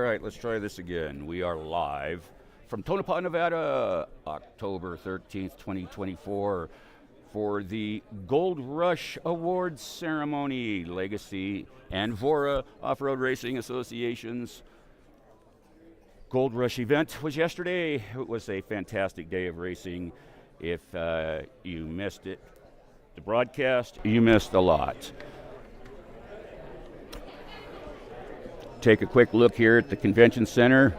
right, let's try this again. We are live from Tonopah, Nevada, October 13th, 2024, for the Gold Rush Awards ceremony. Legacy and VORRA Off-Road Racing Association's Gold Rush event was yesterday. It was a fantastic day of racing. If you missed it, the broadcast, you missed a lot. Take a quick look here at the convention center.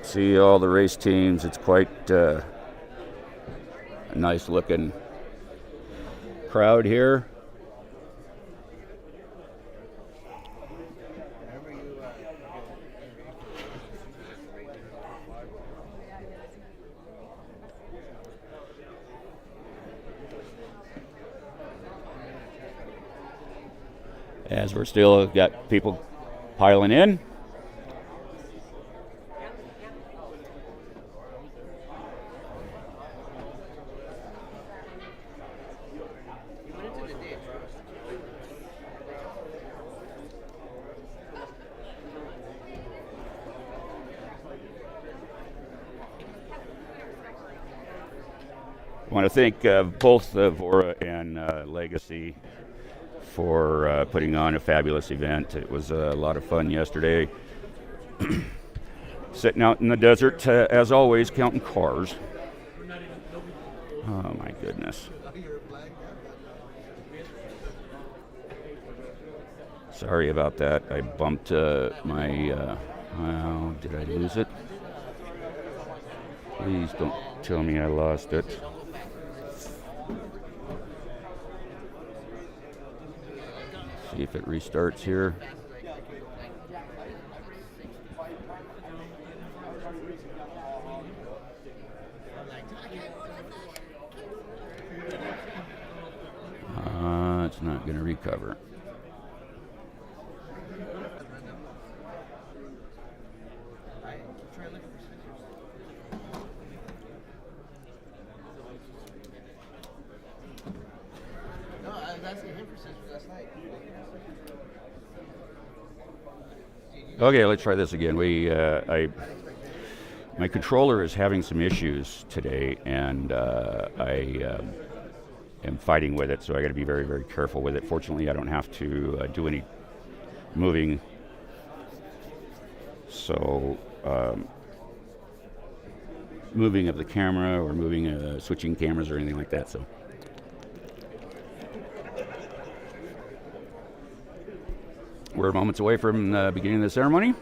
See all the race teams. It's quite a nice looking crowd here. As we're still got people piling in. I want to thank both VORRA and Legacy for putting on a fabulous event. It was a lot of fun yesterday. Sitting out in the desert, as always, counting cars. Oh my goodness. Sorry about that. I bumped my, oh, did I lose it? Please don't tell me I lost it. See if it restarts here. It's not going to recover. Okay, let's try this again. My controller is having some issues today, and I am fighting with it, so I got to be very, very careful with it. Fortunately, I don't have to do any moving, so moving of the camera or moving, switching cameras or anything like that. So. We're moments away from the beginning of the ceremony,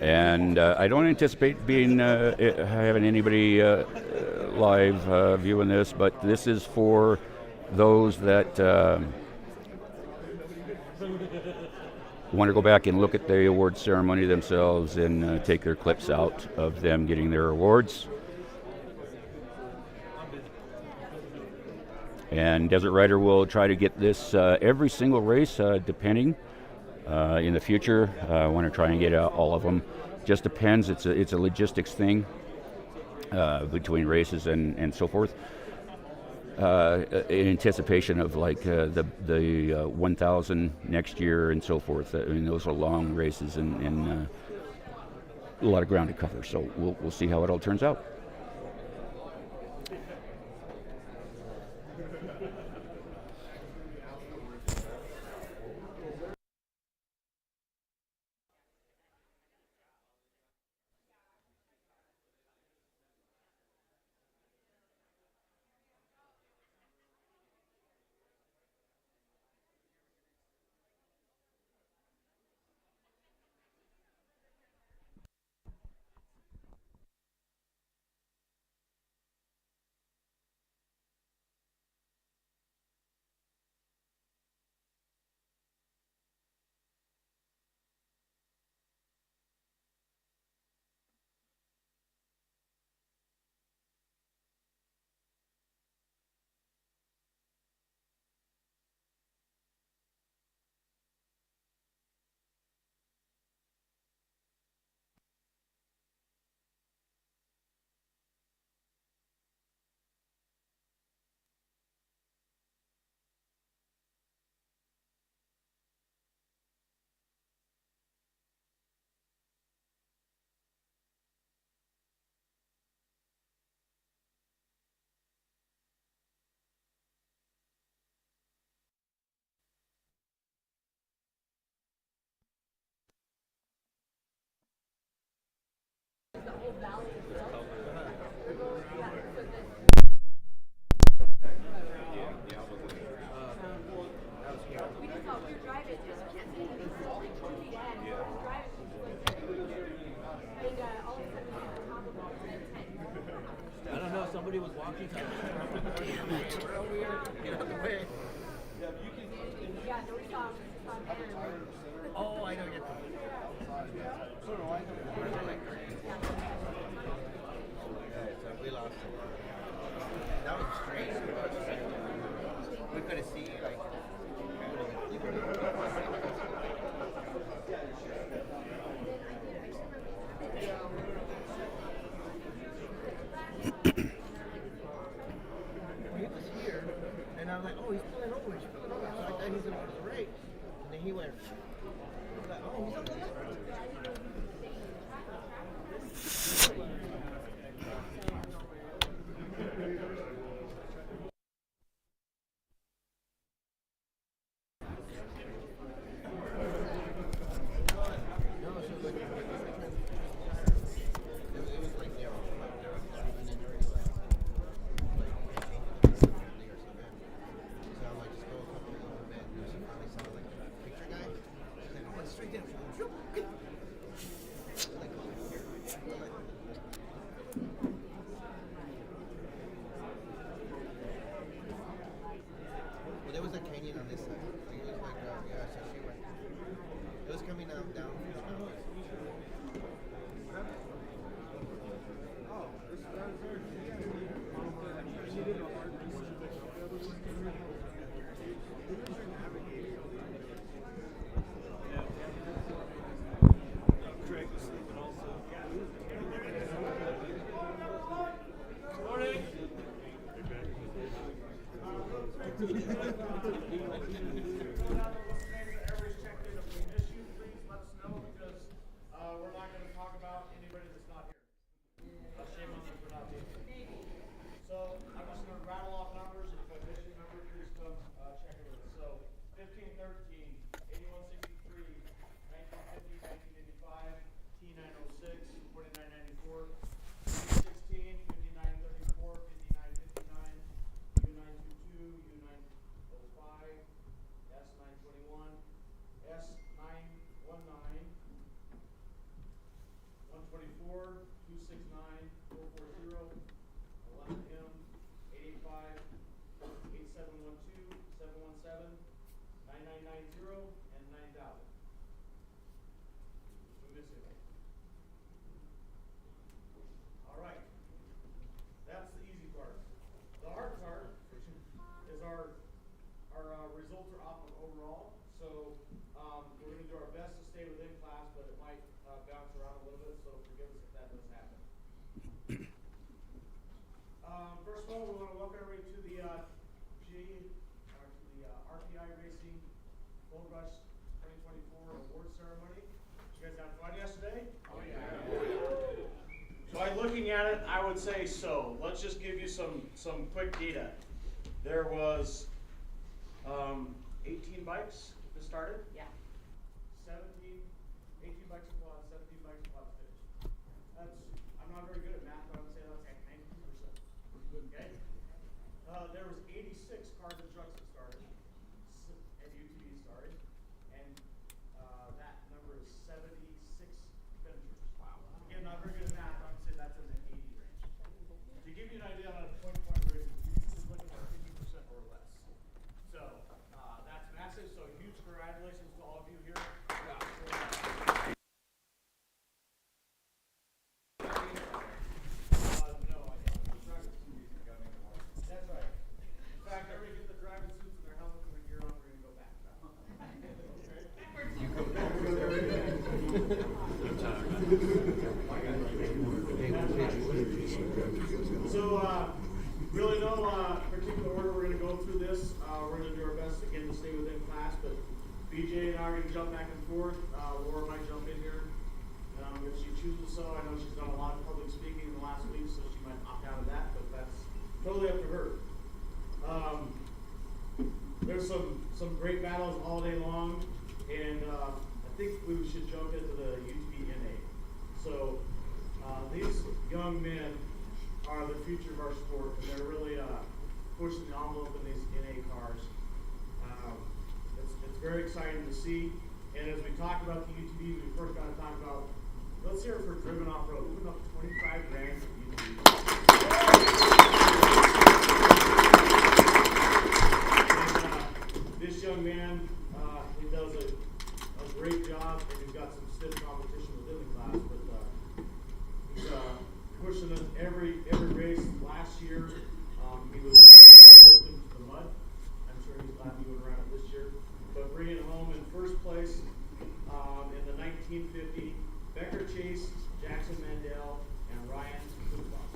and I don't anticipate having anybody live viewing this, but this is for those that want to go back and look at the award ceremony themselves and take their clips out of them getting their awards. And Desert Rider will try to get this every single race, depending in the future. I want to try and get all of them. Just depends. It's a logistics thing between races and so forth. In anticipation of like the 1,000 next year and so forth. I mean, those are long races and a lot of ground to cover. So we'll see how it all turns out. I'm like, oh, he's pulling over. So I thought he was going to go to the right. And then he went. I was like, oh, he's on the left. Well, there was a canyon on this side. Like, it was like, yeah, so she went. It was coming out down from the mountains. We're not going to talk about anybody that's not here. Shame on them for not being here. So I'm just going to rattle off numbers. If I miss your number, please come check it with us. So 1513, 8163, 1950, 1985, T906, 4994, T16, 5934, 5959, U922, U905, S921, S919. 124, 269, 440, 11M, 885, 8712, 717, 9990, and 9000. We miss it. All right. That's the easy part. The hard part is our results are off of overall. So we're going to do our best to stay within class, but it might bounce around a little bit, so forgive us if that does happen. First of all, we want to welcome everybody to the RPI Racing Gold Rush 2024 award ceremony. Did you guys have fun yesterday? Oh yeah. By looking at it, I would say so. Let's just give you some quick data. There was 18 bikes that started. Yeah. 18 bikes and quads, 17 bikes and quads finished. I'm not very good at math, but I would say that's like 92%. Okay? There was 86 cars and trucks that started, and UTVs started, and that number is 76 finishers. Wow. Again, not very good at math, I would say that's in the 80 range. To give you an idea on a point-to-point race, you're usually looking at 50% or less. So, that's massive, so huge congratulations to all of you here. That's right. In fact, everybody get the driving suits and their helmets and their gear on. We're going to go back. So, really no particular order we're going to go through this. We're going to do our best again to stay within class, but BJ and I are going to jump back and forth. Laura might jump in here if she chooses so. I know she's done a lot of public speaking in the last week, so she might opt out of that, but that's totally up to her. There's some great battles all day long, and I think we should jump into the UTV NA. So these young men are the future of our sport, and they're really pushing the envelope in these NA cars. It's very exciting to see. And as we talk about the UTVs, we first got to talk about, let's hear it for Driven Off-Road. We're putting up 25 grand for UTVs. This young man, he does a great job, and he's got some stiff competition within the class, but he's pushing us every race. Last year, he was a victim to the mud. I'm sure he's glad he went around it this year. But bringing it home in first place in the 1950, Becker Chase, Jackson Mandel, and Ryan Tonopah.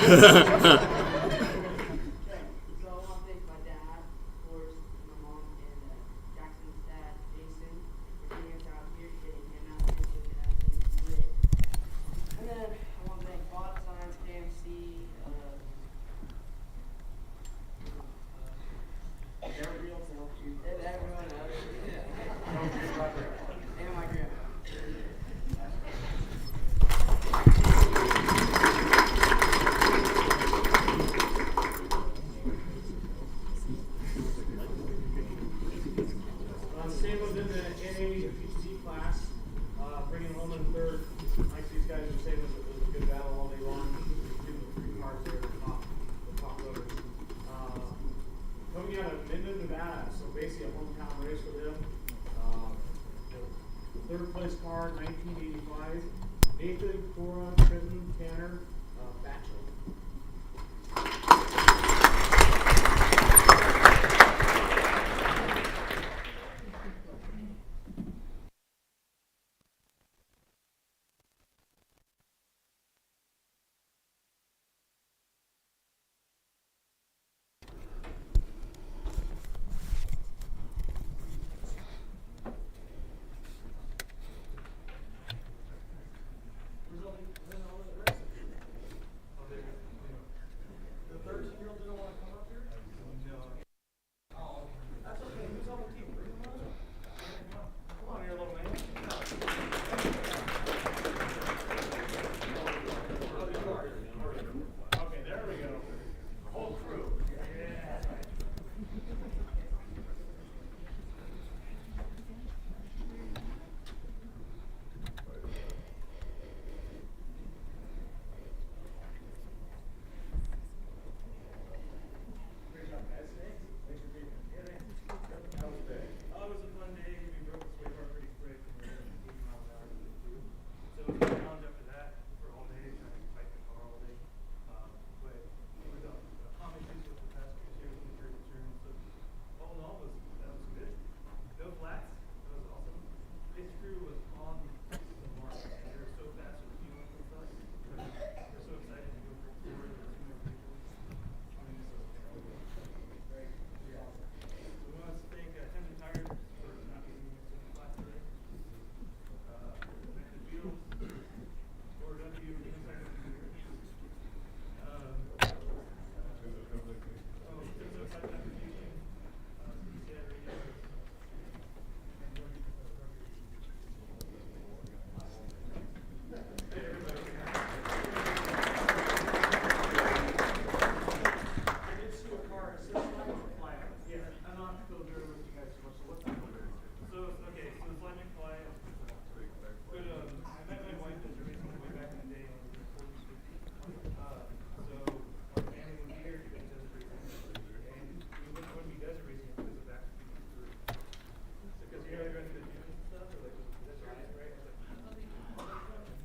So I want to thank my dad, of course, my mom, and Jackson's dad, Jason, for getting us out here, getting him out here so we can have some grit. And then I want to thank Bot Science, KMC, everyone else. And my grandma. Same was in the NA PTC class, bringing home in third. Like these guys were saying, it was a good battle all day long. Getting the 3 cars there, the top loaders. Coming out of Minden, Nevada, so basically a hometown race for them. The 3rd place car, 1985. Nathan, Cora, Trenton, Tanner, Batchelor. The 13-year-old didn't want to come up here? No. Oh, that's okay. Who's on the team? Bring him on. Come on here, little man. Okay, there we go. Whole crew. Yeah. Great job, guys. Thanks for being here. Yeah, thanks. How was the day? Oh, it was a fun day. We broke the sway bar pretty quick. We were at 80 miles an hour. So it was a challenge after that for all day, trying to fight the car all day. But it was a common issue with the past few years and very concerned. So all in all, that was good. No flats. That was awesome. This crew was on the mark. And they were so fast with fueling and stuff. They're so excited to go for forward with 2 more vehicles. I mean, this was terrible. Very, very awesome. So we want to thank Tim and Tire for not using us in the class today. The Beatles, or W, inside of the computer.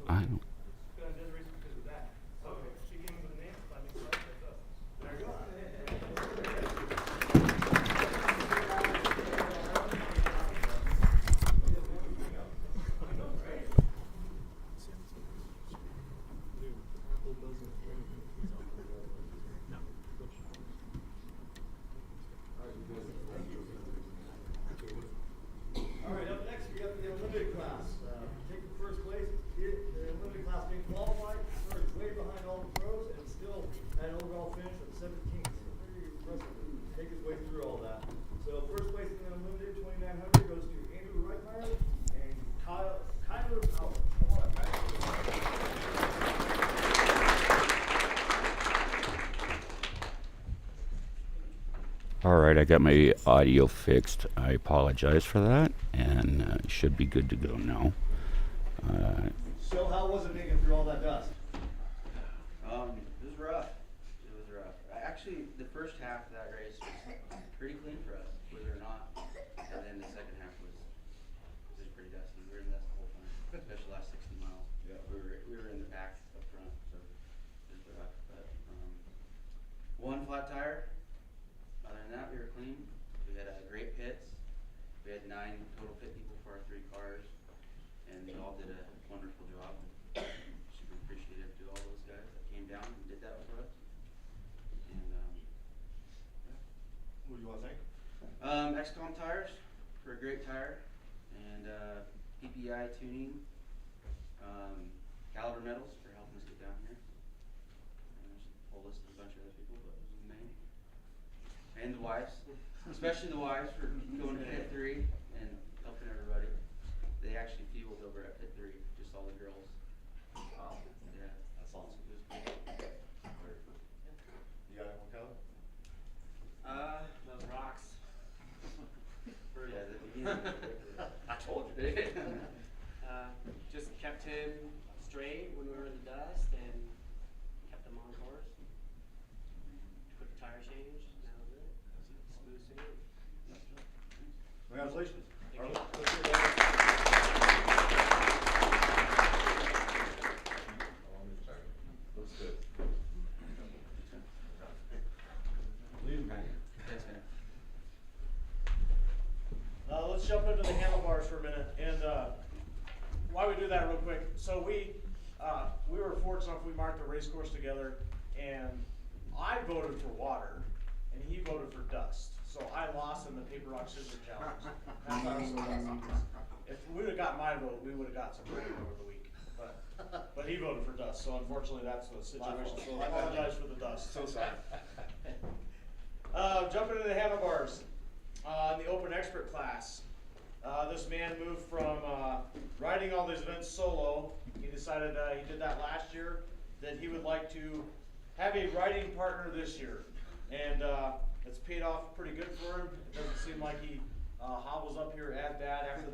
I don't. All right, up next we got the Olympic class. Take the first place. The Olympic class being qualified, started way behind all the pros and still had an overall finish of 17th. So pretty impressive to take his way through all that. So first place in the Unlimited 2900 goes to Andrew Reitmeyer and Kyler Powell. Come on, guys. All right, I got my audio fixed. I apologize for that, and should be good to go now. So how was it making through all that dust? It was rough. It was rough. Actually, the first half of that race was pretty clean for us, believe it or not. And then the second half was pretty dusty. We were in the dust the whole time, especially the last 60 miles. Yeah. We were in the pack up front, so it was rough. But one flat tire. Other than that, we were clean. We had great pits. We had 9 total pit people for our 3 cars, and they all did a wonderful job. Super appreciative to all those guys that came down and did that for us. And Who do you want to thank? XCOM tires for a great tire, and PPI tuning, Caliber Metals for helping us get down here. And there's a whole list of a bunch of other people, but those are the main. And the wives, especially the wives for going to pit 3 and helping everybody. They actually fueled over at pit 3, just all the girls. Wow. Yeah, That's awesome. it was cool. You got anyone, Kelly? Those rocks. Yeah, the beginning. I told you. Just kept him straight when we were in the dust and kept him on course. Quick tire change, and that was it. Smooth sailing. Congratulations. Thank All you. right, let's hear that. Looks good. Lead him, man. Thanks, man. Let's jump into the handlebars for a minute, and why we do that real quick. So we were fortunate enough, we marked the race course together, and I voted for water, and he voted for dust. So I lost in the paper, rock, scissors challenge. That's why I was so dusty. If we would've got my vote, we would've got some rain over the week, but he voted for dust, so unfortunately that's the situation, so I apologize for the dust. So sorry. Jumping into the handlebars, in the open expert class, this man moved from riding all these events solo. He decided he did that last year, that he would like to have a riding partner this year, and it's paid off pretty good for him. It doesn't seem like he hobbles up here as bad after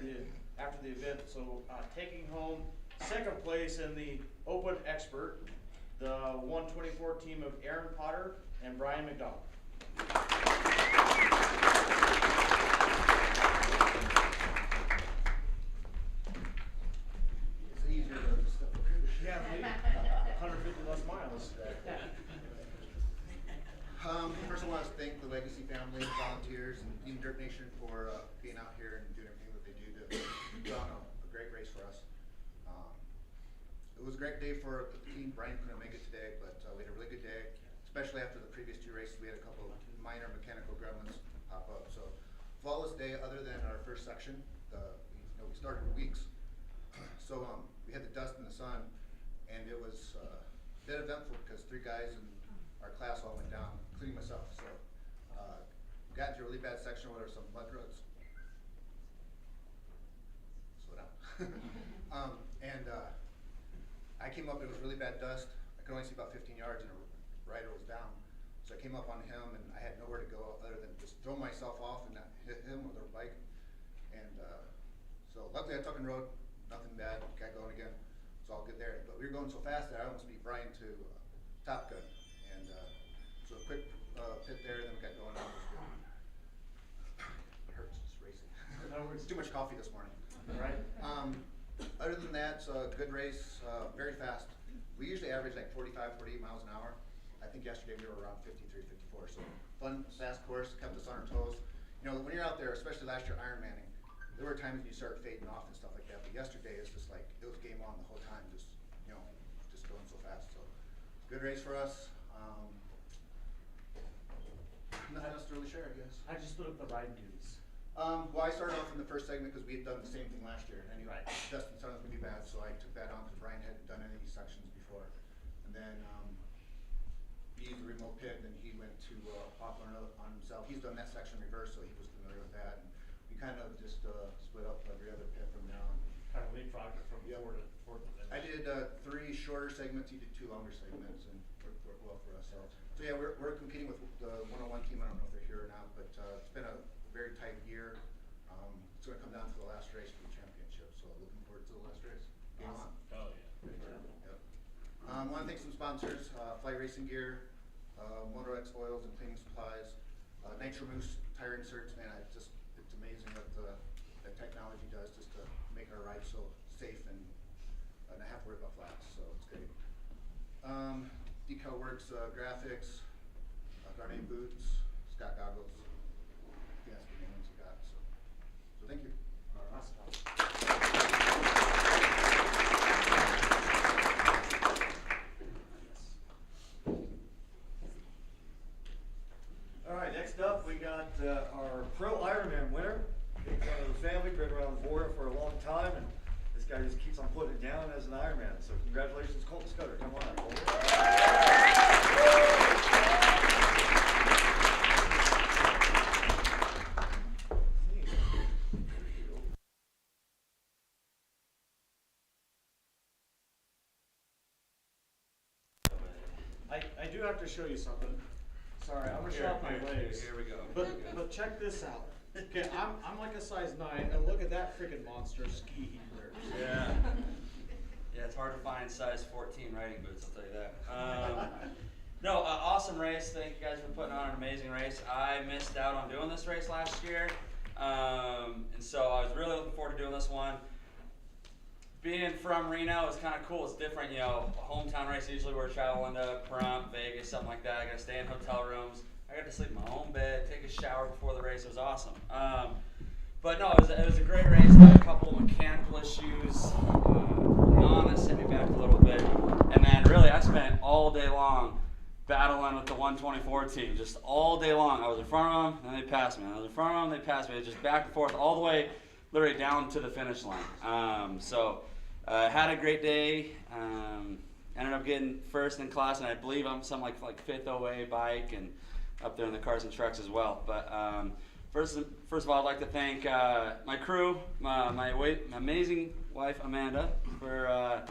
the event. So taking home second place in the open expert, the 124 team of Aaron Potter and Brian McDonald. It's easier to just step over here. Yeah, 150 less miles. First I want to thank the Legacy family, volunteers, and Team Dirt Nation for being out here and doing everything that they do to put on a great race for us. It was a great day for the team. Brian couldn't make it today, but we had a really good day, especially after the previous 2 races. We had a couple of minor mechanical gremlins pop up. So flawless day other than our first section. We started in weeks. So we had the dust and the sun, and it was a bit eventful because 3 guys in our class all went down, including myself. So got into a really bad section where there were some mud roads. Slow down. I came up, it was really bad dust. I could only see about 15 yards and a rider was down. So I came up on him and I had nowhere to go other than just throw myself off and not hit him with our bike. And so luckily I took on road, nothing bad, got going again. So I'll get there. But we were going so fast that I almost beat Brian to Top Gun. And so a quick pit there, then we got going on. It hurts just racing. It's too much coffee this morning. Right. Other than that, it's a good race, very fast. We usually average like 45, 48 miles an hour. I think yesterday we were around 53, 54. So fun, fast course, kept us on our toes. You know, when you're out there, especially last year Ironmanning, there were times when you start fading off and stuff like that. But yesterday it's just like, it was game on the whole time, just going so fast. So good race for us. Nothing else to really share, I guess. I just split up the ride duties. Well, I started off in the first segment because we had done the same thing last year. And I knew Right. dust and sun was going to be bad, so I took that on because Brian hadn't done any of these sections before. And then he used the remote pit, and he went to Hawthorne on himself. He's done that section reverse, so he was familiar with that. And we kind of just split up every other pit from now on. Kind of leapfrog it from Yep. four to finish. I did 3 shorter segments, he did 2 longer segments, and worked well for us. So yeah, we're competing with the 101 team. I don't know if they're here or not, but it's been a very tight year. It's going to come down to the last race for the championship, so looking forward to the last race. Game on. Oh, yeah. Yep. I want to thank some sponsors, Fly Racing Gear, Motorex Oils and Cleaning Supplies, Nitro Moose Tire Inserts. Man, it's amazing what the technology does just to make our ride so safe and not have to worry about flats, so it's great. Decal Works Graphics, Garnet Boots, Scott Goggles. Yeah, that's the main ones we got, so thank you. All right, next up we got our Pro Ironman winner. Big fan of the family, been around VORRA for a long time, and this guy just keeps on putting it down as an Ironman. So congratulations, Colton Scudder. Come on up, Colton. I do have to show you something. Sorry, I'm gonna show off my legs. Here we go. But check this out. Okay, I'm like a size 9, and look at that freaking monster ski heater. Yeah. Yeah, it's hard to find size 14 riding boots, I'll tell you that. No, awesome race. Thank you guys for putting on an amazing race. I missed out on doing this race last year, and so I was really looking forward to doing this one. Being from Reno is kind of cool. It's different, you know, a hometown race. Usually we're traveling to Pahrump, Vegas, something like that. I got to stay in hotel rooms. I got to sleep in my own bed, take a shower before the race. It was awesome. But no, it was a great race. I had a couple of mechanical issues. That set me back a little bit. And then really I spent all day long battling with the 124 team, just all day long. I was in front of them, and they passed me. I was in front of them, they passed me. Just back and forth all the way, literally down to the finish line. Had a great day. Ended up getting first in class, and I believe I'm some like fifth OA bike, and up there in the cars and trucks as well. But first of all, I'd like to thank my crew, my amazing wife Amanda, for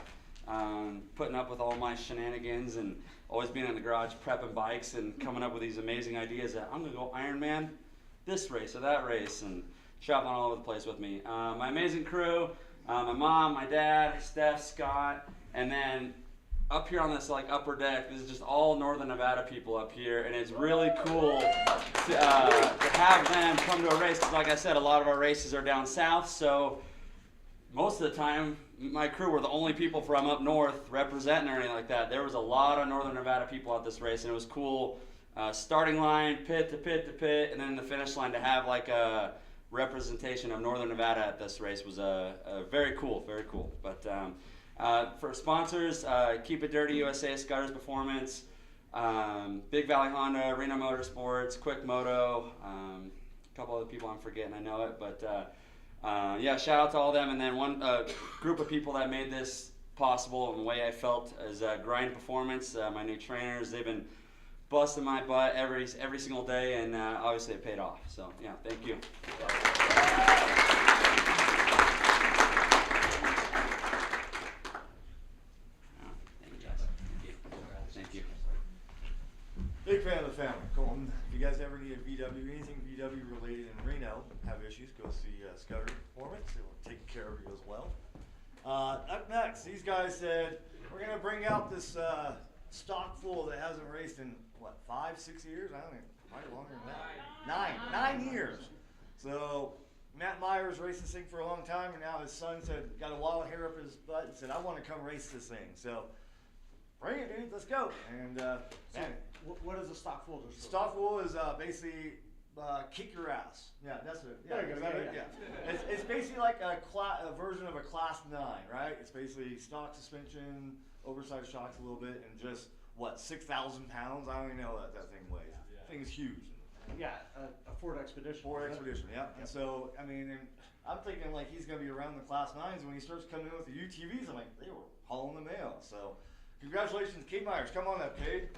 putting up with all my shenanigans and always being in the garage prepping bikes and coming up with these amazing ideas that I'm gonna go Ironman this race or that race, and shopping all over the place with me. My amazing crew, my mom, my dad, Steph, Scott, and then up here on this like upper deck, this is just all Northern Nevada people up here, and it's really cool to have them come to a race. 'Cause like I said, a lot of our races are down south, so most of the time my crew were the only people from up north representing or anything like that. There was a lot of Northern Nevada people at this race, and it was cool. Starting line, pit to pit to pit, and then the finish line to have like a representation of Northern Nevada at this race was very cool, very cool. But for sponsors, Keep It Dirty USA, Scudder's Performance, Big Valley Honda, Reno Motorsports, Quick Moto, a couple other people I'm forgetting, I know it, but yeah, shout out to all of them. And then one group of people that made this possible and the way I felt is Grind Performance, my new trainers. They've been busting my butt every single day, and obviously it paid off. So yeah, thank you. Thank you. Big fan of the family. Colton, if you guys ever need a VW, anything VW related in Reno, have issues, go see Scudder Performance. They will take care of you as well. Up next, these guys said, we're going to bring out this stock full that hasn't raced in, what, 5-6 years? I don't know, probably longer than that. 9 years. So Matt Myers raced this thing for a long time, and now his son said, got a wall of hair up his butt, and said, I want to come race this thing. So bring it, dude, let's go. And man, What is a stock full? stock full is basically kick your ass. Yeah, that's it. Yeah, There you go, yeah. It's basically like a version of a class 9, right? It's basically stock suspension, oversized shocks a little bit, and just what, 6,000 pounds? I don't even know what that thing weighs. That thing is huge. Yeah, a Ford Expedition. Ford Expedition, yeah. And so, I mean, and I'm thinking like he's gonna be around the class 9s, and when he starts coming in with the UTVs, I'm like, they were hauling the mail. So, congratulations, Cade Myers. Come on up, Cade.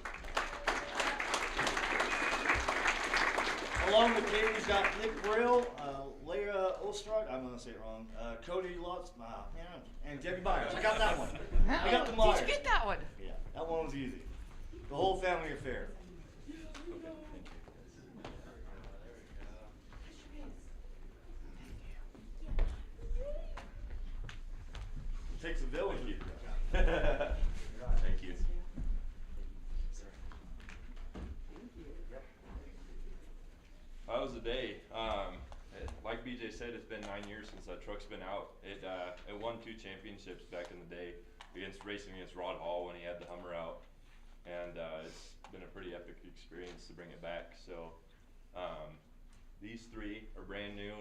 Along with Cade, he's got Nick Brill, Leah Ostrog, I'm gonna say it wrong, Cody Lutz, and Debbie Myers. I got that one. I got the Myers. Did you get that one? Yeah, that one was easy. The whole family affair. Takes a village. Thank you. That was the day. Like BJ said, it's been 9 years since that truck's been out. It won 2 championships back in the day racing against Rod Hall when he had the Hummer out, and it's been a pretty epic experience to bring it back. So these 3 are brand new,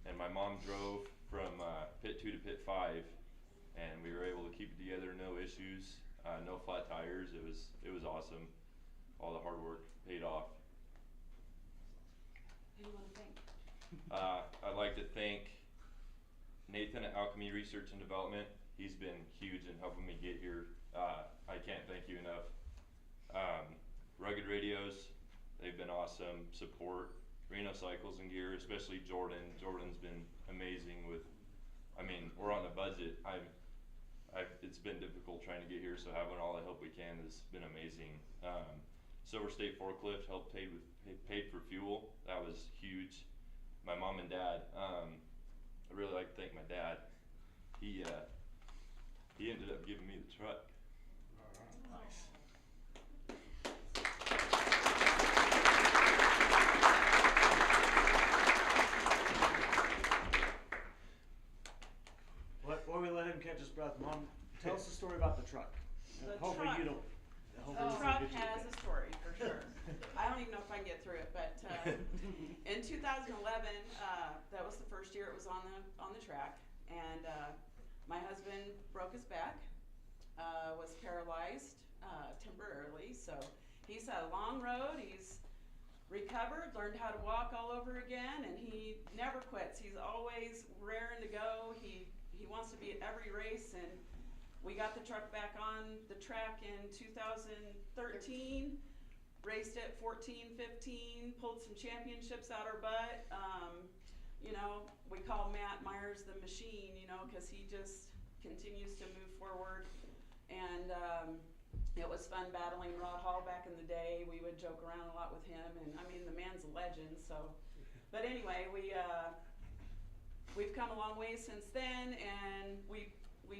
and my mom drove from pit 2 to pit 5, and we were able to keep it together, no issues, no flat tires. It was awesome. All the hard work paid off. thank Nathan at Alchemy Research and Development. He's been huge in helping me get here. I can't thank you enough. Rugged Radios, they've been awesome. Support. Reno Cycles and Gear, especially Jordan. Jordan's been amazing with, I mean, we're on a budget. It's been difficult trying to get here, so having all the help we can has been amazing. Silver State Forklift helped paid for fuel. That was huge. My mom and dad, I really like to thank my dad. He ended up giving me the truck. Nice. Before we let him catch his breath, Mom, tell us the story about the truck. The Hopefully truck. you don't. The hopefully truck you don't get has you a story for sure. I don't even know if I can get through it, but in 2011, that was the first year it was on the track, and my husband broke his back, was paralyzed temporarily, so he's had a long road. He's recovered, learned how to walk all over again, and he never quits. He's always raring to go. He wants to be at every race, and we got the truck back on the track in 2013, raced it 14, 15, pulled some championships out our butt. You know, we call Matt Myers the machine, you know, because he just continues to move forward. And it was fun battling Rod Hall back in the day. We would joke around a lot with him, and I mean, the man's a legend, so. But anyway, we've come a long way since then, and we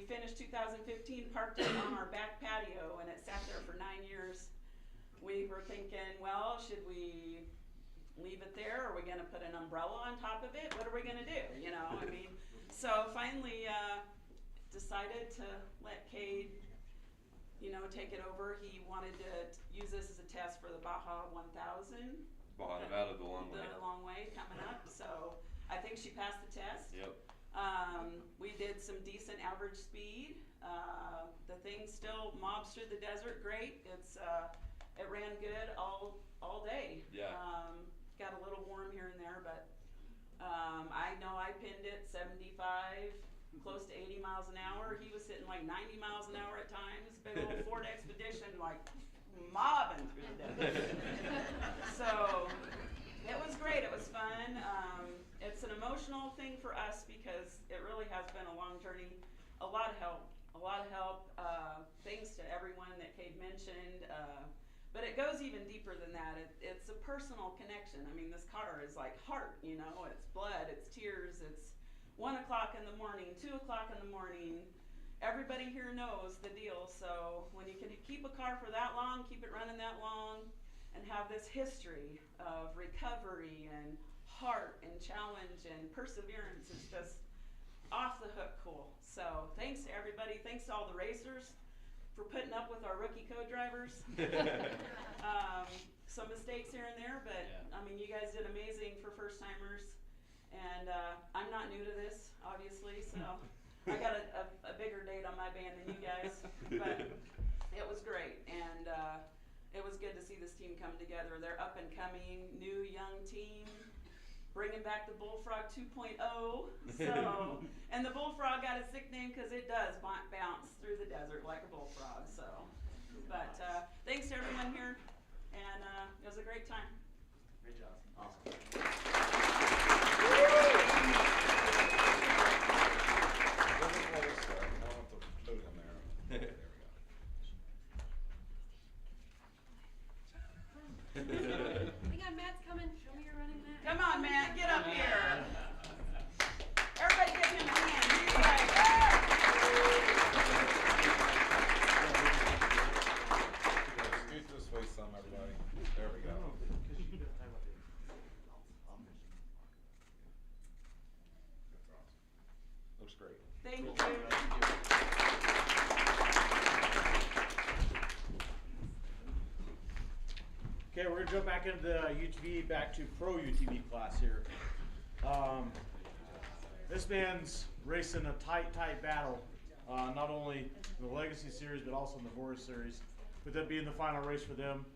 finished 2015, parked it on our back patio, and it sat there for 9 years. We were thinking, well, should we leave it there? Are we gonna put an umbrella on top of it? What are we gonna do, you know? I mean, so finally decided to let Cade, you know, take it over. He wanted to use this as a test for the Baja 1000. Baja Nevada, the long way. The long way coming up, so I think she passed the test. Yep. We did some decent average speed. The thing still mobs through the desert great. It ran good all day. Yeah. Got a little warm here and there, but I know I pinned it 75, close to 80 miles an hour. He was sitting like 90 miles an hour at times. Big old Ford Expedition, like mobbing through the desert. So it was great. It was fun. It's an emotional thing for us because it really has been a long journey. A lot of help. Thanks to everyone that Cade mentioned. But it goes even deeper than that. It's a personal connection. I mean, this car is like heart, you know. It's blood, it's tears, it's 1 o'clock in the morning, 2 o'clock in the morning. Everybody here knows the deal. So when you can keep a car for that long, keep it running that long, and have this history of recovery and heart and challenge and perseverance, it's just off the hook cool. So thanks to everybody. Thanks to all the racers for putting up with our rookie co-drivers. Some mistakes here and there, but I mean, you guys did amazing for first timers. And I'm not new to this, obviously, so I got a bigger date on my band than you guys, but it was great. And it was good to see this team come together. They're up and coming, new young team, bringing back the Bullfrog 2.0. So, and the Bullfrog got its nickname because it does bounce through the desert like a bullfrog. So, but thanks to everyone here, and it was a great time. Great job. Awesome. Hang on, Matt's coming. Show me your running Matt. Come on, Matt, get up here. Everybody give him a hand. He's like, Scoot this way some, everybody. There we go. Looks great. thank you. Okay, we're gonna jump back into the UTV, back to pro UTV class here. This man's racing a tight battle, not only in the Legacy Series, but also in the VORRA Series. With that being the final race for them,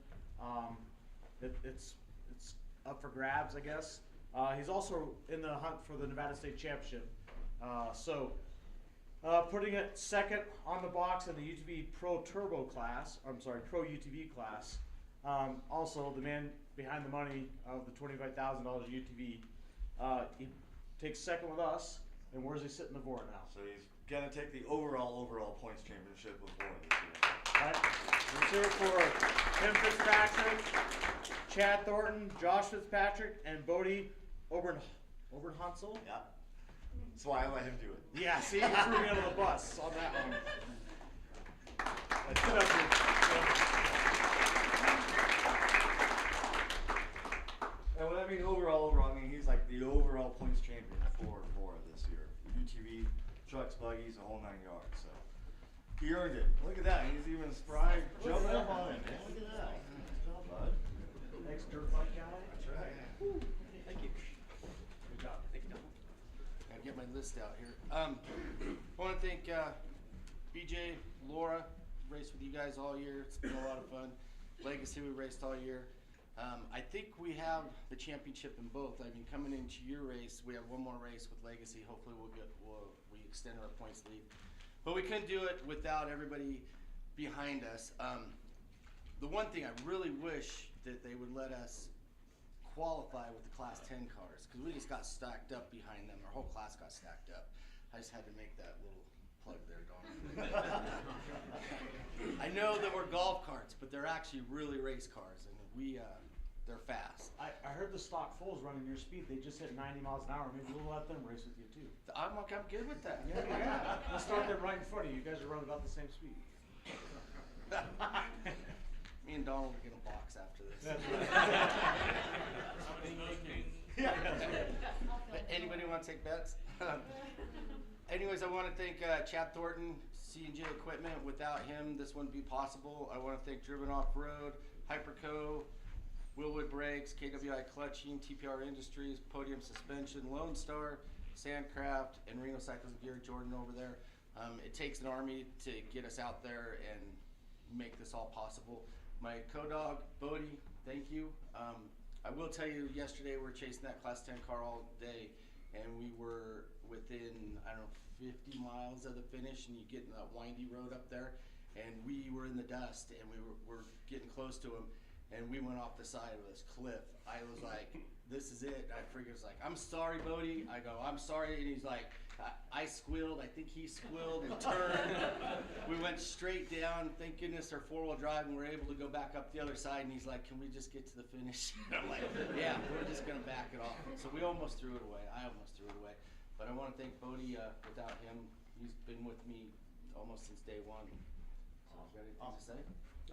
it's up for grabs, I guess. He's also in the hunt for the Nevada State Championship. Putting it second on the box in the UTV Pro Turbo class, Pro UTV class. Also, the man behind the money of the $25,000 UTV, he takes second with us. And where's he sitting in the VORRA now? So he's gonna take the overall points championship with VORRA this year. Right. Let's hear it for Tim Fitzpatrick, Chad Thornton, Josh Fitzpatrick, and Bodie Oberhansel. Yeah. That's why I let him do it. Yeah, see, you threw me under the bus on that one. Get up here. And when I mean overall, I mean he's like the overall points champion for VORRA this year. UTV, trucks, buggies, the whole 9 yards. So he earned it. Look at that. He's even spry jumping up on it, man. Look at that. Nice job, bud. Thanks, dirt bike guy. That's right. Woo. Thank you. Good job. Thank you, Don. Gotta get my list out here. I want to thank BJ, Laura, raced with you guys all year. It's been a lot of fun. Legacy, we raced all year. I think we have the championship in both. I mean, coming into your race, we have one more race with Legacy. Hopefully, we extend our points lead. But we couldn't do it without everybody behind us. The one thing I really wish that they would let us qualify with the Class 10 cars, because we just got stacked up behind them. Our whole class got stacked up. I just had to make that little plug there, Don. I know that we're golf carts, but they're actually really race cars, and they're fast. I heard the stock fulls running your speed. They just hit 90 miles an hour. Maybe we'll let them race with you too. I'm good with that. Yeah. Let's start them right in front of you. You guys are running about the same speed. Me and Donald are gonna box after this. Anybody want to take bets? Anyways, I want to thank Chad Thornton, C&J Equipment. Without him, this wouldn't be possible. I want to thank Driven Off Road, Hyperco, Willwood Brakes, KWI Clutching, TPR Industries, Podium Suspension, Lone Star, Sandcraft, and Reno Cycles and Gear, Jordan over there. It takes an army to get us out there and make this all possible. My co-dog, Bodie, thank you. I will tell you, yesterday we were chasing that Class 10 car all day, and we were within, 50 miles of the finish, and you get in that windy road up there, and we were in the dust, and we were getting close to him, and we went off the side of this cliff. I was like, this is it. I figured, it's like, I'm sorry, Bodie. I go, I'm sorry, and he's like, I squealed, I think he squealed and turned. We went straight down, thank goodness our four-wheel drive, and we were able to go back up the other side, and he's like, can we just get to the finish? I'm like, yeah, we're just gonna back it off. So we almost threw it away, I almost threw it away. But I wanna thank Bodie, without him, he's been with me almost since day one. So you got anything to say?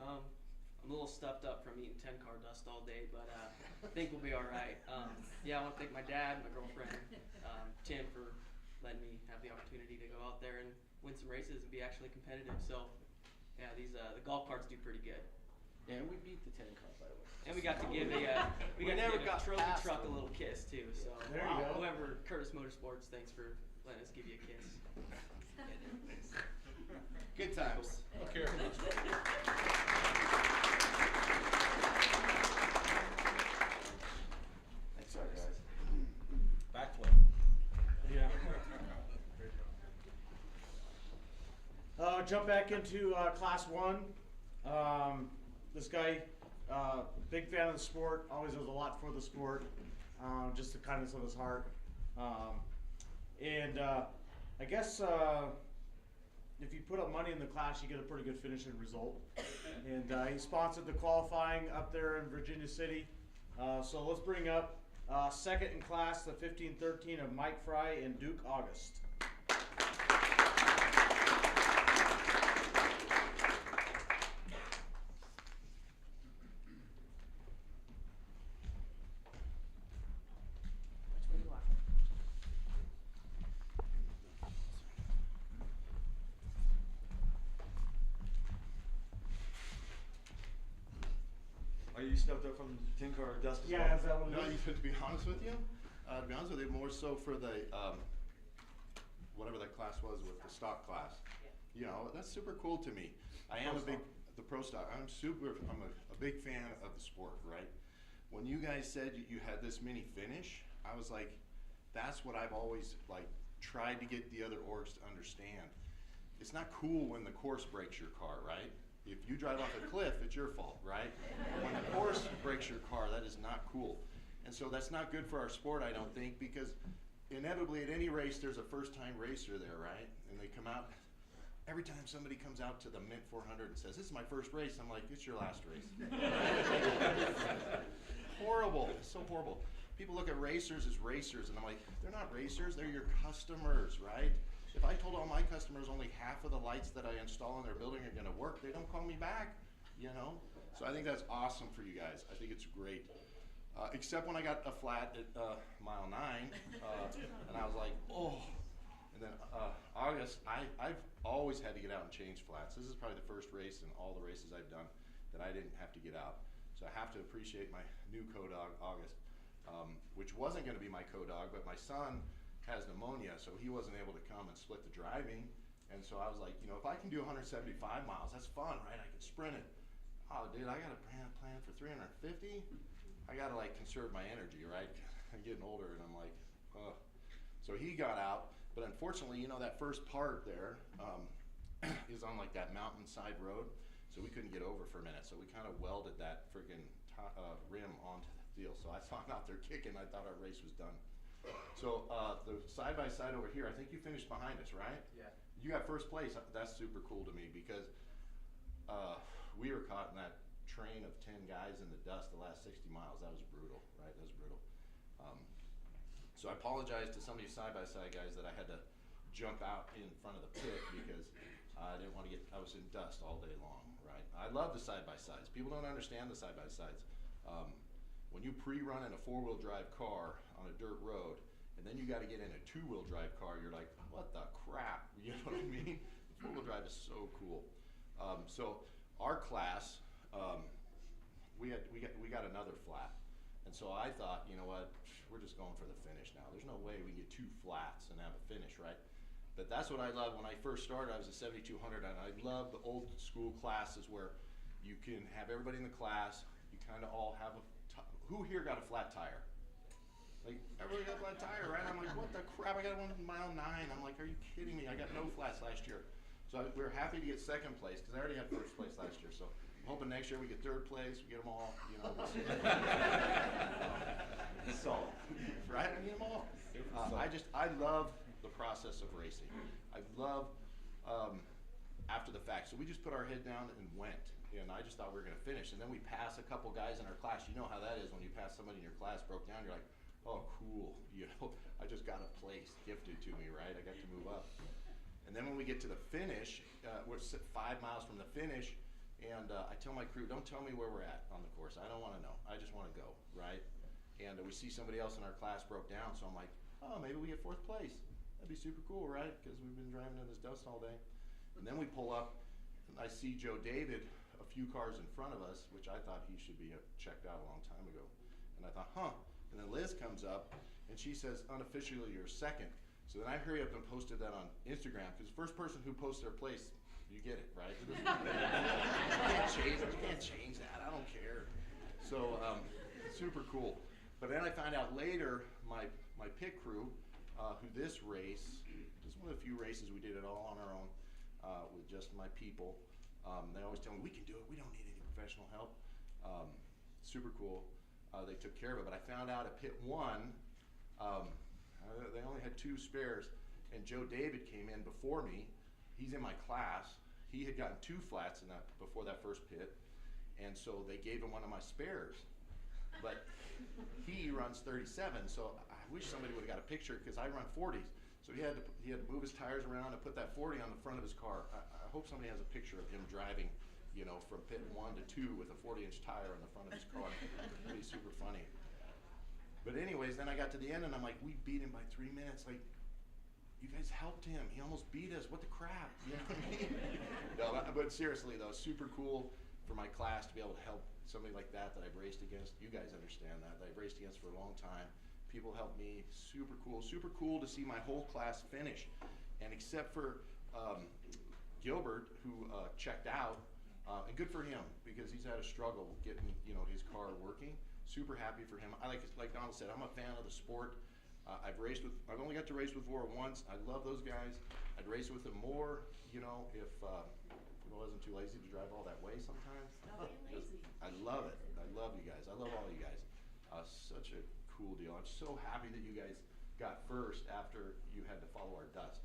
I'm a little stuffed up from eating 10-car dust all day, but I think we'll be all right. Yeah, I want to thank my dad, my girlfriend, Tim, for letting me have the opportunity to go out there and win some races and be actually competitive. So, yeah, the golf carts do pretty good. Yeah, and we beat the 10 car, by the way. And we got to give a trophy truck a little kiss too. So, There you go. Whoever, Curtis Motorsports, thanks for letting us give you a kiss. Good times. Okay. Thanks, guys. Backflip. Yeah. Jump back into Class 1. This guy, big fan of the sport, always does a lot for the sport, just the kindness of his heart. I guess if you put up money in the class, you get a pretty good finishing result. And he sponsored the qualifying up there in Virginia City. So let's bring up second in class, the 15-13 of Mike Fry and Duke August. Are you stuffed up from 10 car dust as well? Yeah, is that what No, it is? to be honest with you, more so for the, whatever that class was with the stock class. You know, that's super cool to me. I am the pro stock, I'm a big fan of the sport, right? When you guys said you had this many finish, I was like, that's what I've always like tried to get the other orgs to understand. It's not cool when the course breaks your car, right? If you drive off a cliff, it's your fault, right? When the course breaks your car, that is not cool. And so that's not good for our sport, I don't think, because inevitably at any race, there's a first-time racer there, right? And they come out, every time somebody comes out to the Mint 400 and says, this is my first race, I'm like, it's your last race. Horrible, it's so horrible. People look at racers as racers, and I'm like, they're not racers, they're your customers, right? If I told all my customers only half of the lights that I install in their building are gonna work, they don't call me back, you know? So I think that's awesome for you guys. I think it's great. Except when I got a flat at mile 9, and I was like, oh. And then August, I've always had to get out and change flats. This is probably the first race in all the races I've done that I didn't have to get out. So I have to appreciate my new co-dog, August, which wasn't gonna be my co-dog, but my son has pneumonia, so he wasn't able to come and split the driving. And so I was like, you know, if I can do 175 miles, that's fun, right? I can sprint it. Oh, dude, I got a plan for 350. I gotta like conserve my energy, right? I'm getting older and I'm like, ugh. So he got out, but unfortunately, you know, that first part there is on like that mountainside road, so we couldn't get over for a minute. So we kind of welded that friggin' rim onto the deal. So I saw him out there kicking, I thought our race was done. So the side-by-side over here, I think you finished behind us, right? Yeah. You got first place. That's super cool to me because we were caught in that train of 10 guys in the dust the last 60 miles. That was brutal, right? That was brutal. So I apologize to some of you side-by-side guys that I had to jump out in front of the pit because I didn't want to I was in dust all day long, right? I love the side-by-sides. People don't understand the side-by-sides. When you pre-run in a 4-wheel drive car on a dirt road, and then you got to get in a 2-wheel drive car, you're like, what the crap? You know what I mean? 4-wheel drive is so cool. So our class, we got another flat, and so I thought, you know what? We're just going for the finish now. There's no way we get 2 flats and have a finish, right? But that's what I love. When I first started, I was a 7200, and I love the old school classes where you can have everybody in the class. You kind of all have who here got a flat tire? Like, everybody got a flat tire, right? I'm like, what the crap? I got one mile 9. I'm like, are you kidding me? I got no flats last year. So we were happy to get second place because I already had first place last year. So I'm hoping next year we get third place. We get them all, you know. So, right? We get them all. I love the process of racing. I love after the fact. So we just put our head down and went. And I just thought we were going to finish. And then we pass a couple guys in our class. You know how that is when you pass somebody in your class broke down. You're like, oh, cool. You know, I just got a place gifted to me, right? I got to move up. And then when we get to the finish, we're 5 miles from the finish. And I tell my crew, don't tell me where we're at on the course. I don't want to know. I just want to go, right? And we see somebody else in our class broke down. So I'm like, oh, maybe we get 4th place. That'd be super cool, right? Because we've been driving in this dust all day. And then we pull up, and I see Joe David a few cars in front of us, which I thought he should be checked out a long time ago. And I thought, huh. And then Liz comes up, and she says, unofficially, you're second. So then I hurry up and posted that on Instagram, because the first person who posts their place, you get it, right? You can't change that. I don't care. So super cool. But then I found out later, my pit crew, who this race, this is one of the few races we did it all on our own with just my people. They always tell me, we can do it, we don't need any professional help. Super cool. They took care of it, but I found out at pit 1, they only had 2 spares, and Joe David came in before me. He's in my class. He had gotten 2 flats in before that first pit, and so they gave him one of my spares. But he runs 37, so I wish somebody would have got a picture because I run 40s. So he had to move his tires around and put that 40 on the front of his car. I hope somebody has a picture of him driving, you know, from pit 1 to 2 with a 40-inch tire on the front of his car. It'd be super funny. But anyways, then I got to the end and I'm like, we beat him by 3 minutes. Like, you guys helped him. He almost beat us. What the crap? You know what I mean? No, but seriously though, super cool for my class to be able to help somebody like that I've raced against. You guys understand that I've raced against for a long time. People help me. Super cool to see my whole class finish. And except for Gilbert, who checked out, and good for him because he's had a struggle getting, you know, his car working. super happy for him. Like Donald said, I'm a fan of the sport. I've only got to race with VORRA once. I love those guys. I'd race with them more, you know, if I wasn't too lazy to drive all that way sometimes. Stop being lazy. I love it. I love you guys. I love all you guys. Such a cool deal. I'm so happy that you guys got first after you had to follow our dust.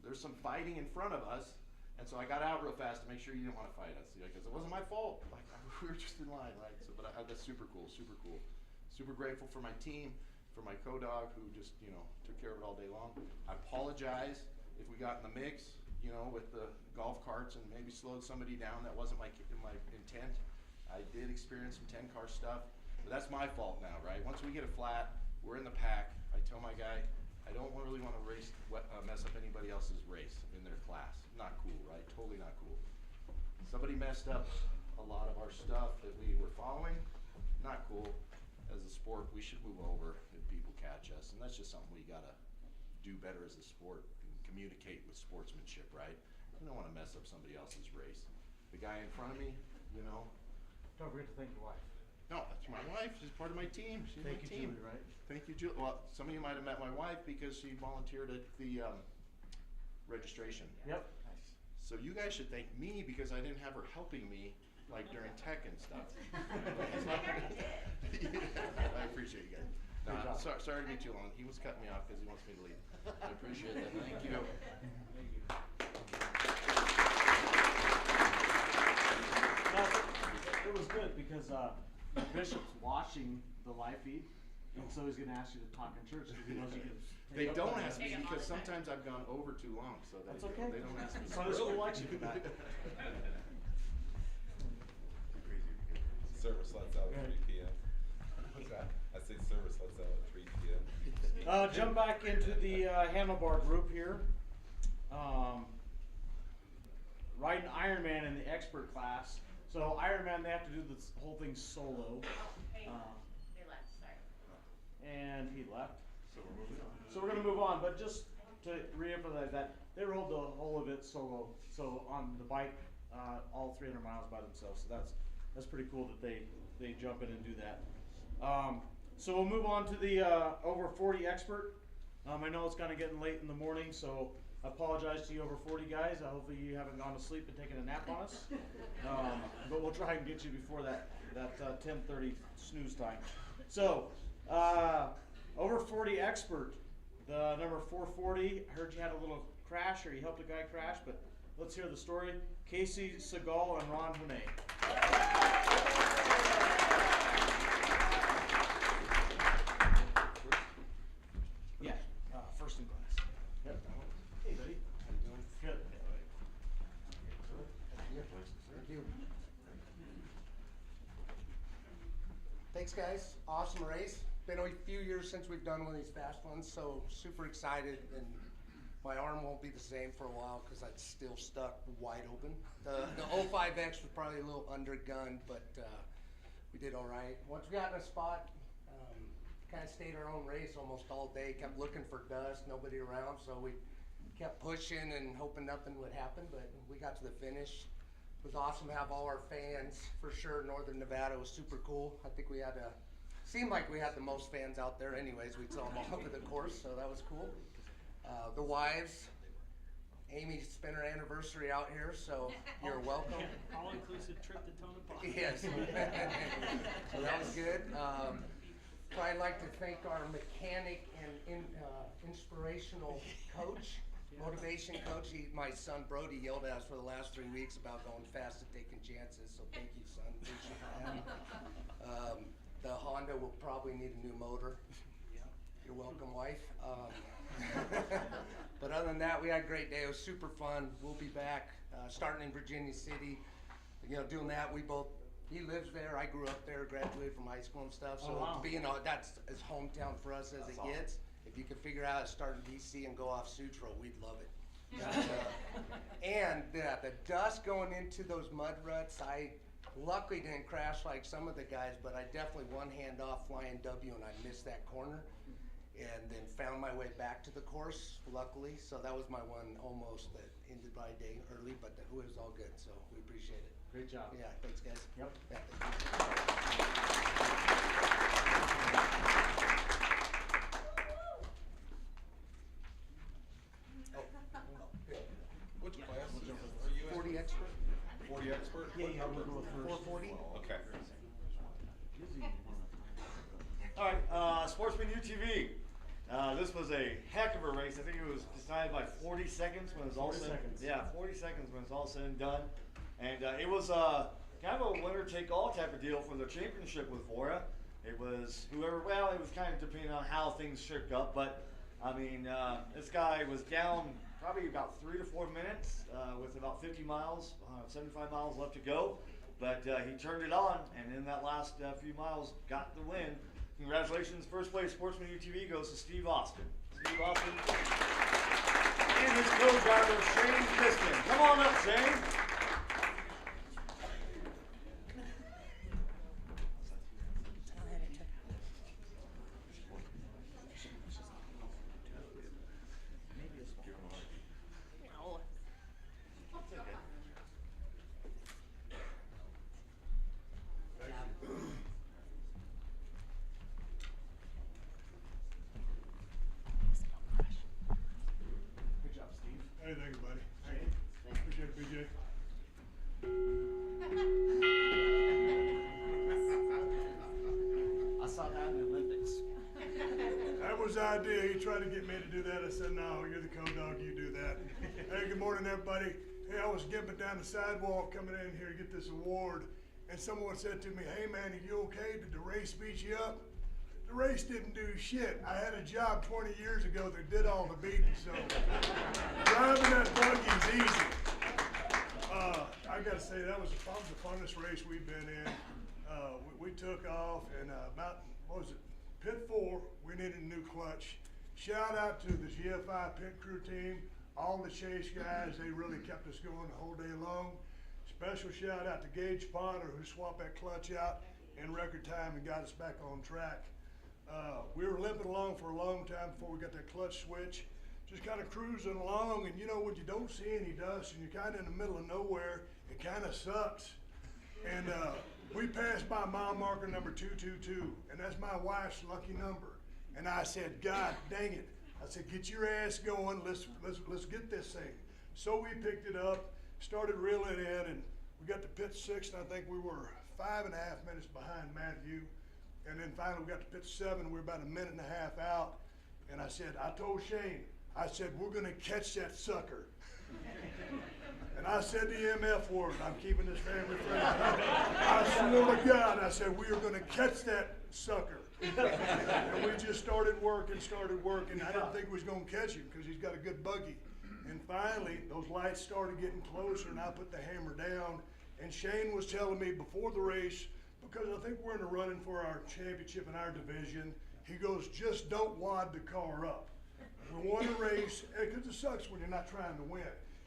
There's some fighting in front of us, and so I got out real fast to make sure you didn't want to fight us, because it wasn't my fault. Like, we were just in line, right? So, but that's super cool, super cool. Super grateful for my team, for my co-dog who just, you know, took care of it all day long. I apologize if we got in the mix, you know, with the golf carts and maybe slowed somebody down. That wasn't my intent. I did experience some 10-car stuff, but that's my fault now, right? Once we get it flat, we're in the pack. I tell my guy, I don't really want to mess up anybody else's race in their class. Not cool, right? Totally not cool. Somebody messed up a lot of our stuff that we were following. Not cool. As a sport, we should move over if people catch us, and that's just something we gotta do better as a sport and communicate with sportsmanship, right? We don't want to mess up somebody else's race. The guy in front of me, you know. Don't forget to thank your wife. No, that's my wife. She's part of my team. She's Thank my you, team. Julie, right? Thank you, Julie. Well, some of you might have met my wife because she volunteered at the registration. Yep. Nice. So you guys should thank me because I didn't have her helping me like during tech and stuff. Yeah, I appreciate you guys. No, sorry to be too long. He was cutting me off because he wants me to leave. I appreciate that. Thank you. It was good because the bishop's watching the live feed, and so he's going to ask you to talk in church because he knows you can. They don't ask me because sometimes I've gone over too long, so That's okay. They don't ask me. Sunday school likes you for that. Service lets out at 3 p.m. What's that? I say service lets out at 3 p.m. Jump back into the handlebar group here. Riding Ironman in the expert class. So Ironman, they have to do this whole thing solo. They left, sorry. And he left. So we're moving on. So we're gonna move on, but just to reemphasize that, they rode the whole of it solo. So on the bike, all 300 miles by themselves. So that's pretty cool that they jump in and do that. So we'll move on to the over 40 expert. I know it's kind of getting late in the morning, so I apologize to you over 40 guys. Hopefully you haven't gone to sleep and taken a nap on us. But we'll try and get you before that 10:30 snooze time. So over 40 expert, the number 440. I heard you had a little crash, or you helped a guy crash, but let's hear the story. Casey Segal and Ron Hunet. Yeah, first in class. Yep. Hey, buddy. How you doing? Good. Thank you. Thanks, guys. Awesome race. Been a few years since we've done one of these fast ones, so super excited. And my arm won't be the same for a while because it's still stuck wide open. The 05X was probably a little undergunned, but we did all right. Once we got in a spot, kind of stayed our own race almost all day. Kept looking for dust, nobody around, so we kept pushing and hoping nothing would happen. But we got to the finish. It was awesome to have all our fans for sure. Northern Nevada was super cool. I think we had seemed like we had the most fans out there. Anyways, we saw them all over the course, so that was cool. The wives, Amy spent her anniversary out here, so you're welcome. All-inclusive trip to Tonopah. Yes. So that was good. I'd like to thank our mechanic and inspirational coach, motivation coach. My son Brody yelled at us for the last 3 weeks about going fast and taking chances, so thank you, son. Appreciate that. The Honda will probably need a new motor. You're welcome, wife. But other than that, we had a great day. It was super fun. We'll be back starting in Virginia City. Doing that. He lives there. I grew up there, graduated from high school and stuff. So that's as hometown for us as it gets. If you could figure out how to start in DC and go off Sutro, we'd love it. And the dust going into those mud ruts, I luckily didn't crash like some of the guys, but I definitely one hand off flying W and I missed that corner. And then found my way back to the course, luckily. So that was my one almost that ended my day early, but it was all good, so we appreciate it. Great job. Yeah, thanks, guys. Yep. Yeah, thank you. Which class are you in? 40 expert. 40 expert? Yeah, What yeah, number? we'll go first. 440. Okay. All right, Sportsman UTV. This was a heck of a race. I think it was decided by 40 seconds when it was all 40 said. seconds. Yeah, 40 seconds when it's all said and done. And it was kind of a winner-take-all type of deal for the championship with VORRA. It was whoever. Well, it was kind of depending on how things shook up, but I mean, this guy was down probably about 3 to 4 minutes with about 50 miles, 75 miles left to go. But he turned it on, and in that last few miles, got the win. Congratulations, first place Sportsman UTV goes to Steve Austin. Steve Austin and his co-driver Shane Piston. Come on up, Shane. Good job, Steve. Hey, thank you, buddy. Appreciate it, BJ. I saw that in the Olympics. That was the idea. He tried to get me to do that. I said, no, you're the co-dog, you do that. Hey, good morning, everybody. Hey, I was gimping down the sidewalk coming in here to get this award, and someone said to me, hey, man, are you okay? Did the race beat you up? The race didn't do shit. I had a job 20 years ago that did all the beating, so driving that buggy's easy. I gotta say, that was probably the funnest race we've been in. We took off, and about, what was it, pit 4, we needed a new clutch. Shout out to the GFI pit crew team, all the chase guys, they really kept us going the whole day long. Special shout out to Gage Potter, who swapped that clutch out in record time and got us back on track. We were limping along for a long time before we got that clutch switch. Just kind of cruising along, and you know, when you don't see any dust and you're kind of in the middle of nowhere, it kind of sucks. And we passed by mile marker number 222, and that's my wife's lucky number. And I said, God dang it. I said, get your ass going, let's get this thing. So we picked it up, started reeling in, and we got to pit 6, and I think we were 5.5 minutes behind Matthew. And then finally we got to pit 7, we were about 1.5 minutes out. And I said, I told Shane, I said, we're gonna catch that sucker. And I said the MF word, I'm keeping this family friendly. I swore to God, I said, we are gonna catch that sucker. And we just started working. I didn't think we was gonna catch him because he's got a good buggy. And finally, those lights started getting closer, and I put the hammer down. And Shane was telling me before the race, because I think we're in the running for our championship in our division, he goes, just don't wad the car up. We won the race, because it sucks when you're not trying to win.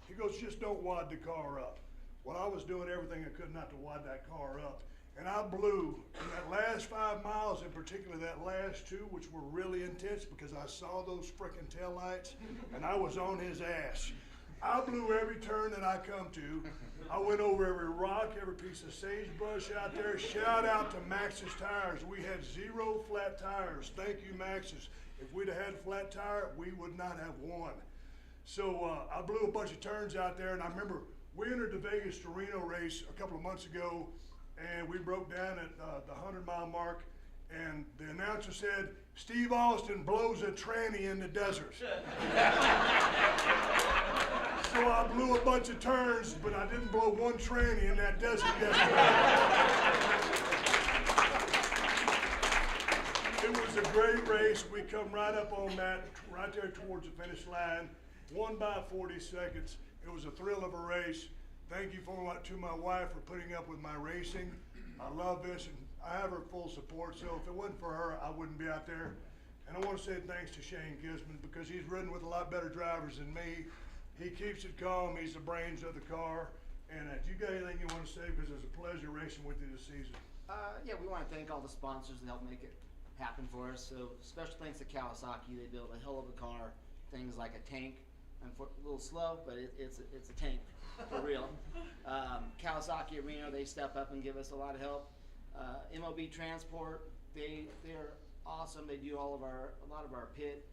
He goes, just don't wad the car up. Well, I was doing everything I could not to wad that car up. And I blew in that last 5 miles, in particular that last 2, which were really intense because I saw those frickin' taillights and I was on his ass. I blew every turn that I come to. I went over every rock, every piece of sagebrush out there. Shout out to Maxxis tires. We had 0 flat tires. Thank you, Maxxis. If we'd have had a flat tire, we would not have won. So I blew a bunch of turns out there, and I remember we entered the Vegas to Reno race a couple of months ago, and we broke down at the 100-mile mark, and the announcer said, Steve Austin blows a tranny in the desert. So I blew a bunch of turns, but I didn't blow one tranny in that desert yesterday. It was a great race. We come right up on that, right there towards the finish line, won by 40 seconds. It was a thrill of a race. Thank you to my wife for putting up with my racing. I love this, and I have her full support, so if it wasn't for her, I wouldn't be out there. And I want to say thanks to Shane Gisman, because he's ridden with a lot better drivers than me. He keeps it calm. He's the brains of the car. And do you got anything you want to say? Because it's a pleasure racing with you this season. Yeah, we want to thank all the sponsors that helped make it happen for us. So special thanks to Kawasaki. They built a hell of a car. Things like a tank, A little slow, but it's a tank for real. Kawasaki Reno, they step up and give us a lot of help. MOB Transport, they're awesome. They do a lot of our pit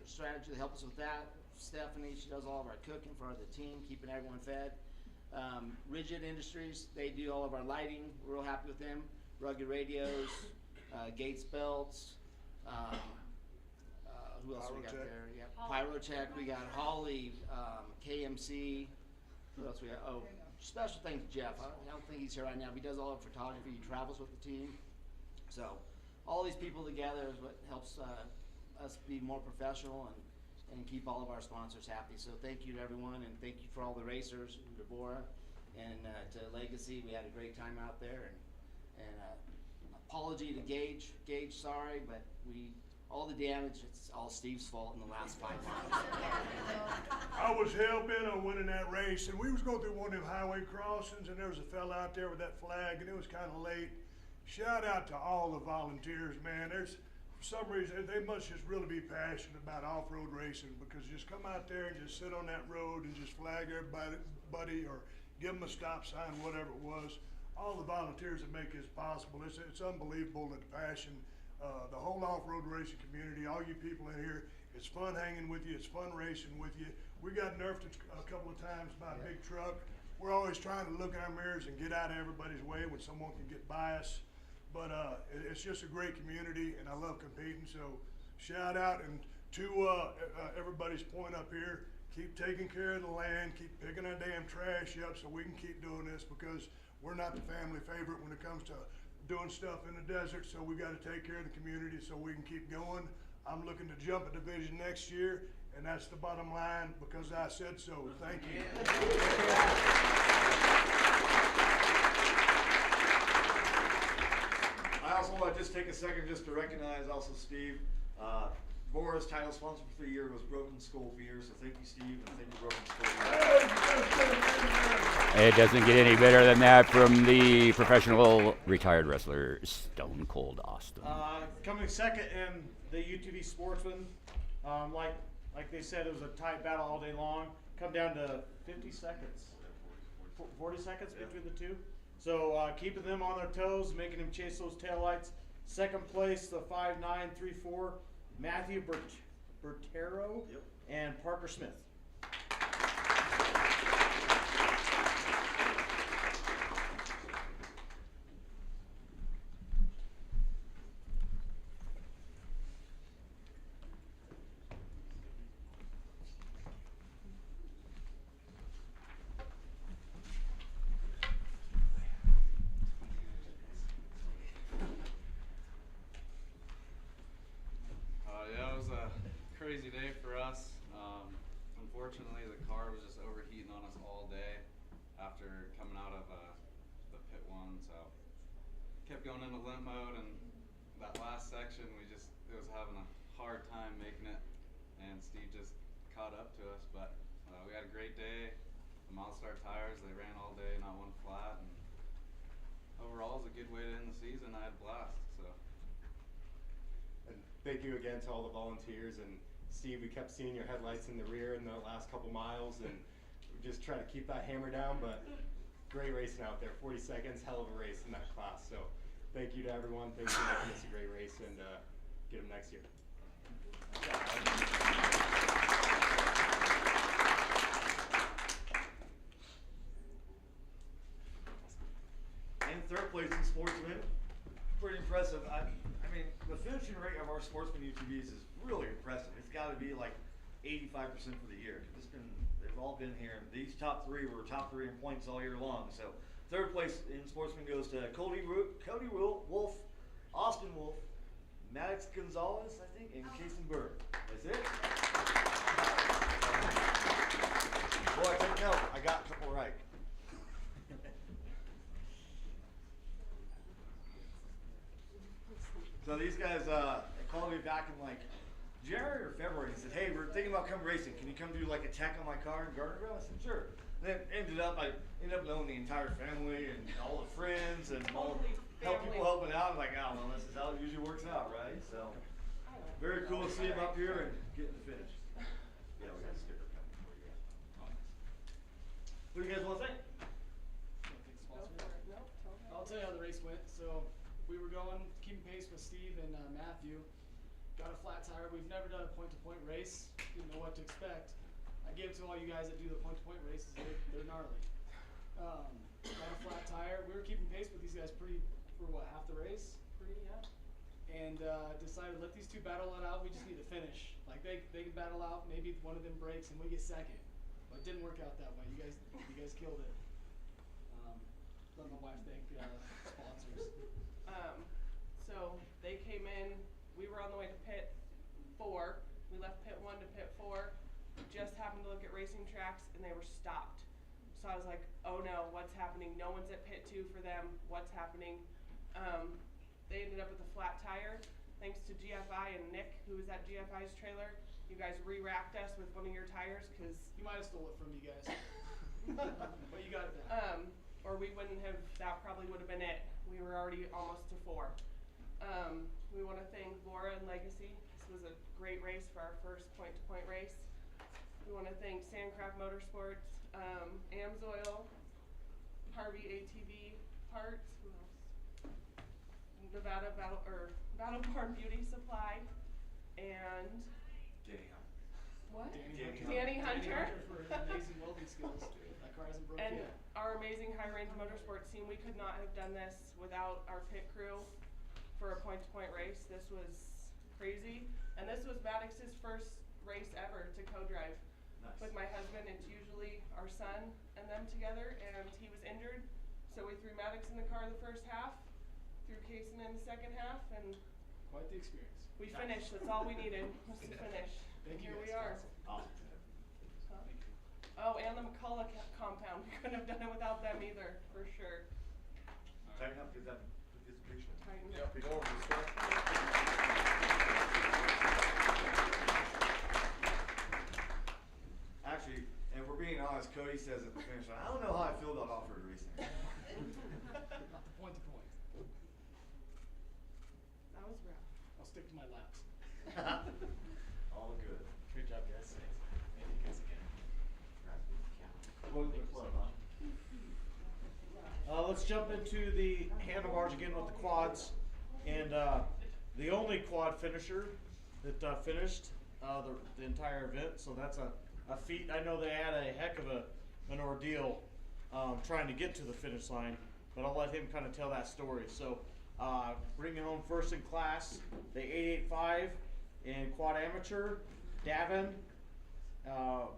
strategy. They help us with that. Stephanie, she does all of our cooking for the team, keeping everyone fed. Rigid Industries, they do all of our lighting. We're real happy with them. Rugged radios, Gates belts. Who else we got there? Yeah, Pyrotech. We got Holly, KMC. What else we got? Oh, special thanks to Jeff. I don't think he's here right now, but he does all the photography. He travels with the team. So all these people together is what helps us be more professional and keep all of our sponsors happy. So thank you to everyone, and thank you for all the racers, to VORRA, and to Legacy. We had a great time out there, and apology to Gage. Gage, sorry, but all the damage, it's all Steve's fault in the last 5 miles. I was hell-bent on winning that race, and we was going through one of them highway crossings, and there was a fella out there with that flag, and it was kind of late. Shout out to all the volunteers, man. For some reason, they must just really be passionate about off-road racing, because just come out there and just sit on that road and just flag everybody or give them a stop sign, whatever it was. All the volunteers that make this possible. It's unbelievable, the passion. The whole off-road racing community, all you people in here, it's fun hanging with you, it's fun racing with you. We got nerfed a couple of times by a big truck. We're always trying to look in our mirrors and get out of everybody's way when someone can get by us. But it's just a great community, and I love competing. So shout out, and to everybody's point up here, keep taking care of the land, keep picking our damn trash up so we can keep doing this, because we're not the family favorite when it comes to doing stuff in the desert. So we got to take care of the community so we can keep going. I'm looking to jump a division next year, and that's the bottom line, because I said so. Thank you. I also want to just take a second just to recognize also Steve. VORRA's title sponsor for the year was Broken Skull Beer, so thank you, Steve, and thank you, Broken Skull. It doesn't get any better than that from the professional retired wrestler Stone Cold Austin. Coming second in the UTV Sportsman, like they said, it was a tight battle all day long. Come down to 50 seconds, 40 seconds between the two. So keeping them on their toes, making them chase those taillights. Second place, the 5.934, Matthew Bertero and Parker Smith. Yeah, it was a crazy day for us. Unfortunately, the car was just overheating on us all day after coming out of the pit one, so kept going into limp mode, and that last section it was having a hard time making it, and Steve just caught up to us, but we had a great day. The Milestar tires, they ran all day, not one flat, and overall it was a good way to end the season. I had a blast. And thank you again to all the volunteers. And Steve, we kept seeing your headlights in the rear in the last couple miles, and we just try to keep that hammer down, but great racing out there. 40 seconds, hell of a race in that class. So thank you to everyone. Thanks for making this a great race, and get them next year. And third place in Sportsman, pretty impressive. I mean, the finishing rate of our Sportsman UTVs is really impressive. It's got to be like 85% for the year. They've all been here. These top three were top three in points all year long. So third place in Sportsman goes to Cody Wolf, Austin Wolf, Maddox Gonzalez, I think, and Kason Berg. That's it. Boy, I took note. I got a couple right. So these guys, they called me back in like January or February and said, hey, we're thinking about coming racing. Can you come do like a check on my car in Gardnerville? I said, sure. And then I ended up knowing the entire family and all the friends and all people helping out. I'm like, oh, well, this is how it usually works out, right? So very cool to see him up here and getting the finish. Yeah, we got a sticker coming for you guys. What do you guys want to think? I'll tell you how the race went. So we were going, keeping pace with Steve and Matthew. Got a flat tire. We've never done a point-to-point race. Didn't know what to expect. I give it to all you guys that do the point-to-point races. They're gnarly. Got a flat tire. We were keeping pace with these guys for what, half the race? Yeah. And decided let these two battle it out. We just need to finish. Like they can battle out. Maybe one of them breaks and we get second. But it didn't work out that way. You guys killed it. Let my wife thank sponsors. So they came in. We were on the way to pit 4. We left pit 1 to pit 4. Just happened to look at racing tracks and they were stopped. So I was like, oh no, what's happening? No one's at pit 2 for them. What's happening? They ended up with a flat tire. Thanks to GFI and Nick, who was at GFI's trailer. You guys re-racked us with one of your tires because you might have stole it from you guys. But you got it back. Or we wouldn't have, that probably would have been it. We were already almost to 4. We want to thank VORRA and Legacy. This was a great race for our first point-to-point race. We want to thank Sandcraft Motorsports, Amsoil, Harvey ATV Parts, who else? Nevada Battle Barn Beauty Supply, and Danny Hunter. What? Danny Hunter. For his amazing welding skills. That car hasn't broke And yet. our amazing high range motorsports team. We could not have done this without our pit crew for a point-to-point race. This was crazy. And this was Maddox's first race ever to co-drive. Nice. With my husband. It's usually our son and them together, and he was injured. So we threw Maddox in the car the first half, threw Kaysen in the second half, and Quite the experience. we finished. That's all we needed was to finish. Thank you Here we guys. are. Awesome. Oh, and the McCullough compound. We couldn't have done it without them either, for sure. Tighten up, get that, put this picture. Tighten Yep, up. go over this way. Actually, and we're being honest, Cody says at the finish line, I don't know how I feel about off-road racing. Not the point-to-point. That was rough. I'll stick to my laps. All good. Good job, guys. Thank you guys again. Let's jump into the handlebars again with the quads. And the only quad finisher that finished the entire event, so that's a feat. I know they had a heck of an ordeal trying to get to the finish line, but I'll let him kind of tell that story. So bringing home first in class, the 885 in quad amateur, Davin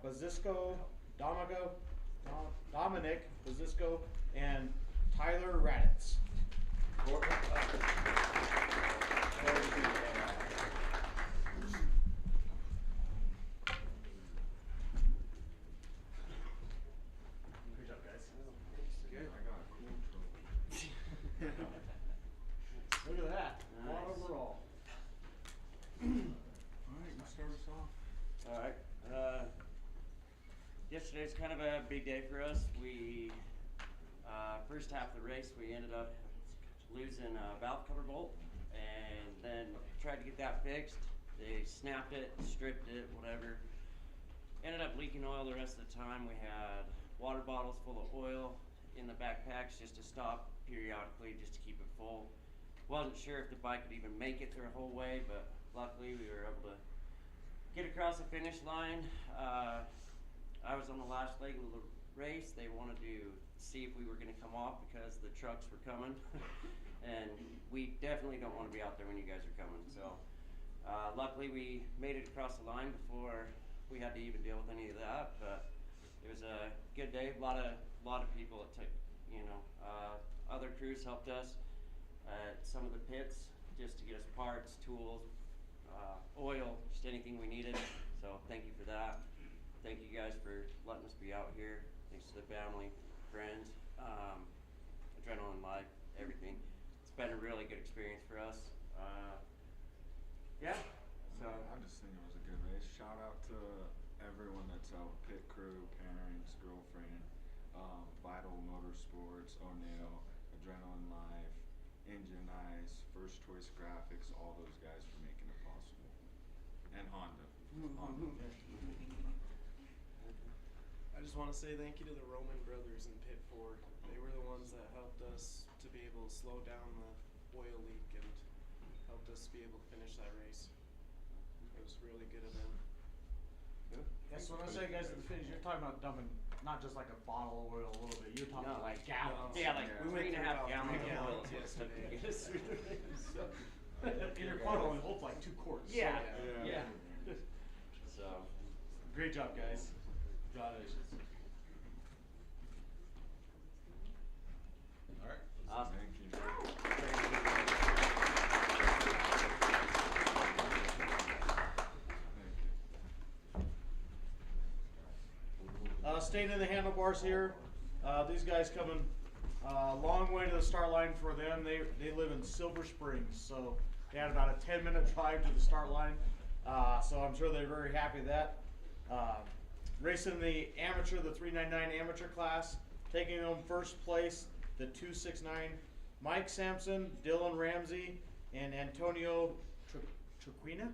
Bazisco, Dominic Bazisco, and Tyler Raditz. Good job, guys. I got a cool trophy. Look at that. Nice. Quad overall. Alright, you start us off. Alright, yesterday's kind of a big day for us. We, first half of the race, we ended up losing a valve cover bolt and then tried to get that fixed. They snapped it, stripped it, whatever. Ended up leaking oil the rest of the time. We had water bottles full of oil in the backpacks just to stop periodically, just to keep it full. Wasn't sure if the bike could even make it through the whole way, but luckily we were able to get across the finish line. I was on the last leg of the race. They wanted to see if we were going to come off because the trucks were coming. And we definitely don't want to be out there when you guys are coming. So luckily we made it across the line before we had to even deal with any of that. But it was a good day. A lot of people that took, other crews helped us at some of the pits just to get us parts, tools, oil, just anything we needed. So thank you for that. Thank you guys for letting us be out here. Thanks to the family, friends, Adrenaline Life, everything. It's been a really good experience for us. Yeah. So I just think it was a good race. Shout out to everyone that's out, pit crew, parents, girlfriend, Vital Motorsports, O'Neill, Adrenaline Life, Engine Eyes, First Choice Graphics, all those guys for making it possible. And Honda. I just want to say thank you to the Roman brothers in Pit Ford. They were the ones that helped us to be able to slow down the oil leak and helped us be able to finish that race. It was really good of them. Yeah, so when I say guys at the finish, you're talking about dumping not just like a bottle of oil a little bit. You're talking like gallons. Yeah, like we went 3.5 gallons of oil Yeah. yesterday. And your quad only holds like 2 quarts. Yeah, So. yeah. So, great job, guys. Congratulations. All right. Awesome. Thank you. Staying in the handlebars here, these guys coming a long way to the start line for them. They live in Silver Springs, so they had about a 10-minute drive to the start line. So I'm sure they're very happy with that. Racing the amateur, the 399 amateur class, taking home first place, the 269, Mike Sampson, Dylan Ramsey, and Antonio Triquina.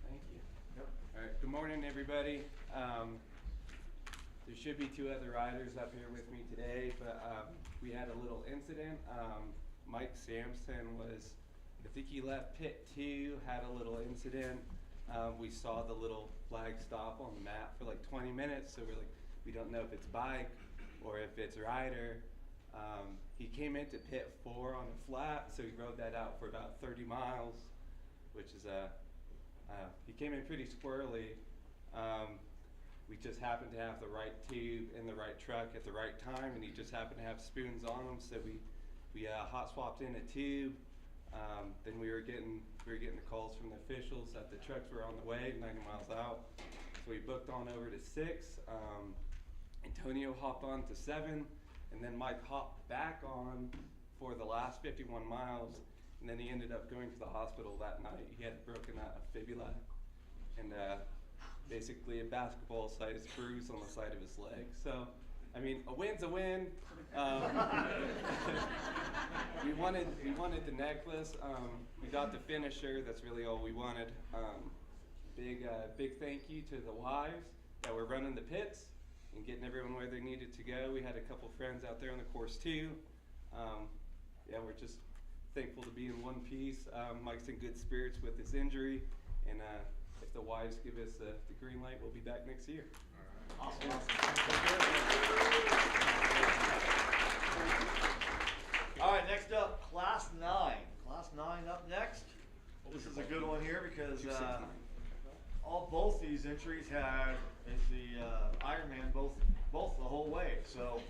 Thank you. All right, good morning, everybody. There should be 2 other riders up here with me today, but we had a little incident. Mike Sampson was, I think he left pit 2, had a little incident. We saw the little flag stop on the map for like 20 minutes, so we're like, we don't know if it's bike or if it's rider. He came into pit 4 on a flat, so he rode that out for about 30 miles, which is he came in pretty squirrely. We just happened to have the right tube in the right truck at the right time, and he just happened to have spoons on him, so we hot swapped in a tube. Then we were getting the calls from the officials that the trucks were on the way, 90 miles out. So we booked on over to 6. Antonio hopped on to 7, and then Mike hopped back on for the last 51 miles, and then he ended up going to the hospital that night. He had broken a fibula, and basically a basketball-sized bruise on the side of his leg. So, I mean, a win's a win. We wanted the necklace. We got the finisher. That's really all we wanted. Big thank you to the wives that were running the pits and getting everyone where they needed to go. We had a couple friends out there on the course too. Yeah, we're just thankful to be in one piece. Mike's in good spirits with his injury, and if the wives give us the green light, we'll be back next year. All right. Awesome. All right, next up, Class 9. Class 9 up next. This is a good one here because both these entries had the Ironman both the whole way. So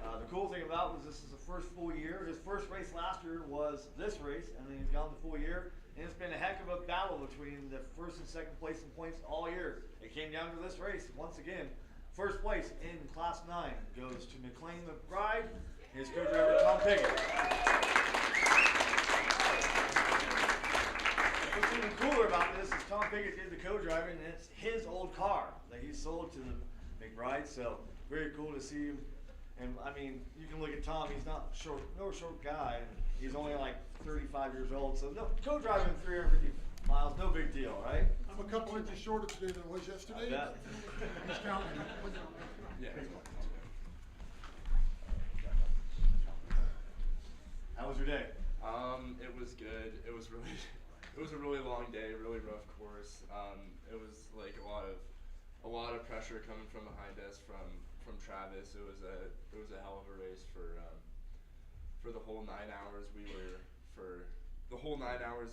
the cool thing about was this is the first full year. His first race last year was this race, and then he's gone the full year. And it's been a heck of a battle between the first and second place in points all year. It came down to this race once again. First place in Class 9 goes to McLean McBride, his co-driver Tom Piggott. What's even cooler about this is Tom Piggott did the co-driving, and it's his old car that he sold to the McBride. So very cool to see him. And I mean, you can look at Tom. He's not short, no short guy. And he's only like 35 years old. So no, co-driving 350 miles, no big deal, right? I'm a couple inches shorter today than I was yesterday. I bet. He's counting. Yeah. How was your day? It was good. It was a really long day, really rough course. It was like a lot of pressure coming from behind us from Travis. It was a hell of a race for the whole 9 hours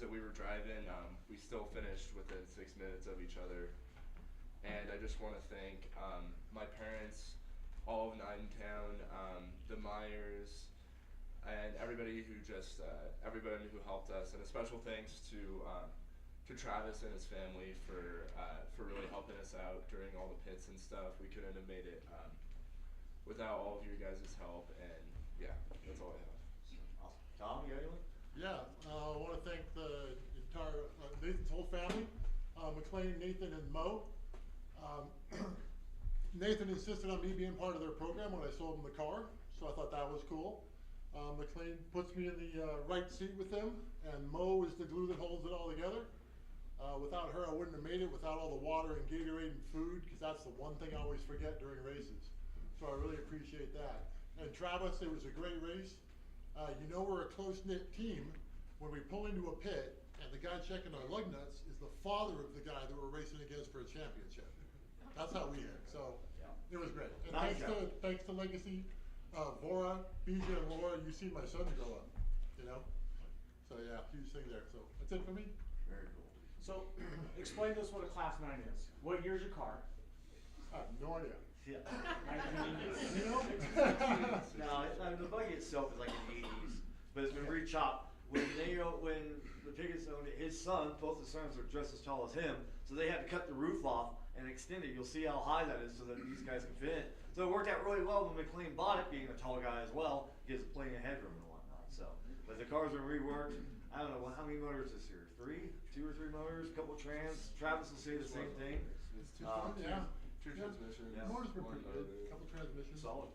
that we were driving. We still finished within 6 minutes of each other. And I just want to thank my parents, all of Ninetown, the Myers, and everybody who helped us, and a special thanks to Travis and his family for really helping us out during all the pits and stuff. We couldn't have made it without all of your guys' help, and yeah, that's all I have. Awesome. Tom, you got anyone? Yeah, I want to thank the entire, the whole family, McLean, Nathan, and Mo. Nathan insisted on me being part of their program when I sold him the car, so I thought that was cool. McLean puts me in the right seat with them, and Mo is the glue that holds it all together. Without her, I wouldn't have made it, without all the water and Gatorade and food, because that's the one thing I always forget during races. So I really appreciate that. And Travis, it was a great race. You know we're a close-knit team when we pull into a pit, and the guy checking our lug nuts is the father of the guy that we're racing against for a championship. That's how we hit. So it was great. And thanks to Legacy, VORRA, BJ, and Laura, you see my son grow up, you know? So yeah, huge thing there. So that's it for me. Very cool. So, explain to us what a Class 9 is. What year's your car? I have no idea. Yeah. You know? No, the buggy itself is like in the 80s, but it's been re-chopped. When the Pigotts owned it, his son, both his sons are just as tall as him, so they had to cut the roof off and extend it. You'll see how high that is so that these guys can fit in. So it worked out really well when McLean bought it, being a tall guy as well, gives it plenty of headroom and whatnot. So, but the car's been reworked. I don't know how many motors this year. 2 or 3 motors, a couple trans. Travis will say the same thing. It's two transmissions. Yeah. Motors were pretty good. Couple transmissions. Solid.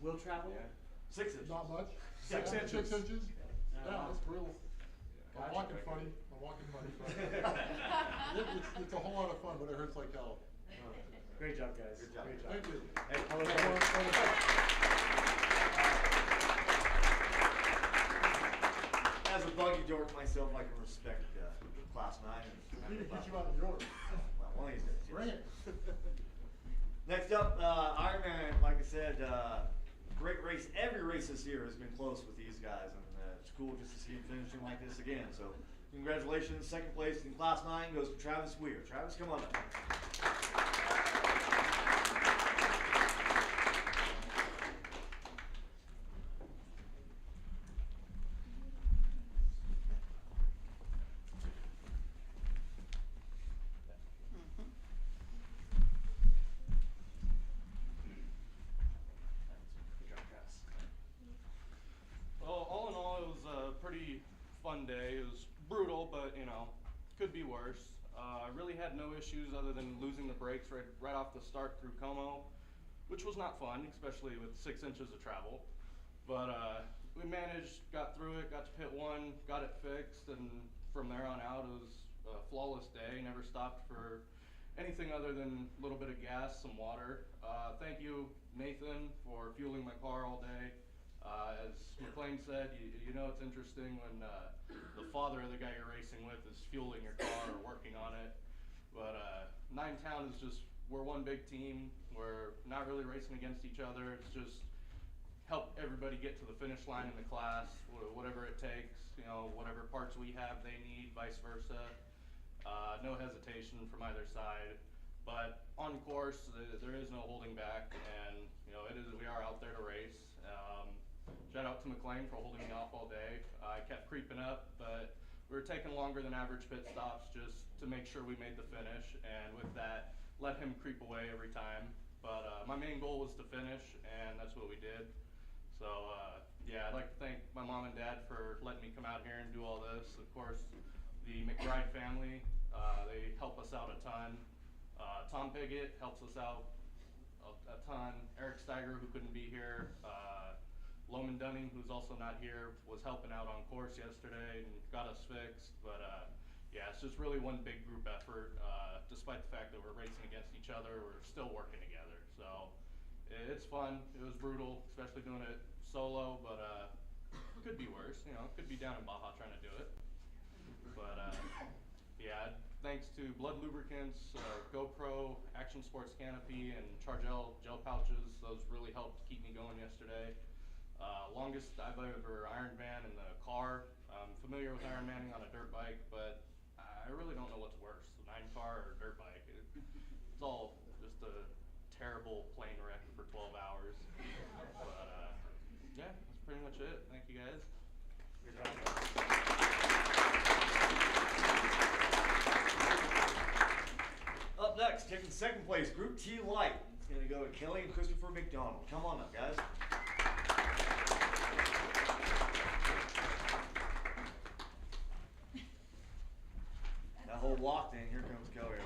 Will travel? Yeah. 6 inches. Not much. 6 inches. 6 inches. Yeah, it's real. Gotcha. I'm walking funny. It's a whole lot of fun, but it hurts like hell. Great job, guys. Good job. Great job. Thank you. As a buggy dork myself, I can respect Class 9. We need to get you out of yours. Well, one of these days. Bring it. Next up, Ironman, like I said, great race. Every race this year has been close with these guys, and it's cool just to see them finishing like this again. So, congratulations. Second place in Class 9 goes to Travis Weir. Travis, come on up. Well, all in all, it was a pretty fun day. It was brutal, but you know, could be worse. I really had no issues other than losing the brakes right off the start through Como, which was not fun, especially with 6 inches of travel. But we managed, got through it, got to pit 1, got it fixed, and from there on out, it was a flawless day. Never stopped for anything other than a little bit of gas, some water. Thank you, Nathan, for fueling my car all day. As McLean said, you know it's interesting when the father of the guy you're racing with is fueling your car or working on it. But Nine Town is just, we're one big team. We're not really racing against each other. It's just help everybody get to the finish line in the class, whatever it takes, you know, whatever parts we have they need, vice versa. No hesitation from either side. But on course, there is no holding back, and you know, we are out there to race. Shout out to McLean for holding me off all day. I kept creeping up, but we were taking longer than average pit stops just to make sure we made the finish, and with that, let him creep away every time. But my main goal was to finish, and that's what we did. So yeah, I'd like to thank my mom and dad for letting me come out here and do all this. Of course, the McBride family, they help us out a ton. Tom Pigott helps us out a ton. Eric Steiger, who couldn't be here. Loman Dunning, who's also not here, was helping out on course yesterday and got us fixed. But yeah, it's just really one big group effort. Despite the fact that we're racing against each other, we're still working together. So it's fun. It was brutal, especially doing it solo, but it could be worse. You know, it could be down in Baja trying to do it. But yeah, thanks to Blood Lubricants, GoPro, Action Sports Canopy, and Chargel gel pouches. Those really helped keep me going yesterday. Longest I've ever Ironman in the car. I'm familiar with Ironmanning on a dirt bike, but I really don't know what's worse, the 9 car or dirt bike. It's all just a terrible plane wreck for 12 hours. But yeah, that's pretty much it. Thank you guys. Good job. Up next, taking second place, Group T Light. It's going to go to Kelly and Christopher McDonald. Come on up, guys. walk thing. Here comes Kelly.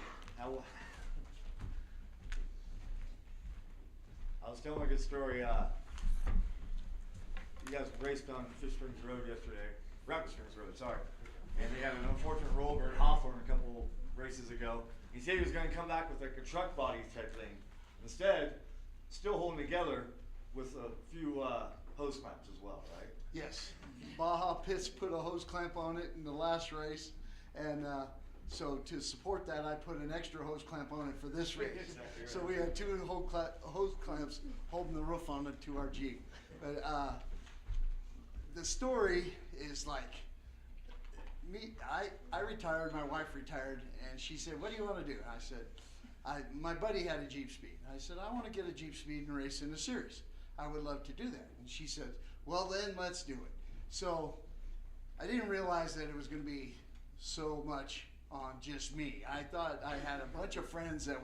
I was telling a good story. You guys raced on Fish Springs Road yesterday. Rapid Springs Road, sorry. And they had an unfortunate roll over at Hawthorne a couple races ago. He said he was going to come back with like a truck body type thing. Instead, still holding together with a few hose clamps as well, right? Yes. Baja Pits put a hose clamp on it in the last race, and so to support that, I put an extra hose clamp on it for this race. Exactly right. So we had two hose clamps holding the roof on it to our Jeep. But the story is like, I retired, my wife retired, and she said, "What do you want to do?" And I said, my buddy had a Jeep Speed. I said, "I want to get a Jeep Speed and race in a series. I would love to do that." And she said, "Well then, let's do it." So I didn't realize that it was going to be so much on just me. I thought I had a bunch of friends that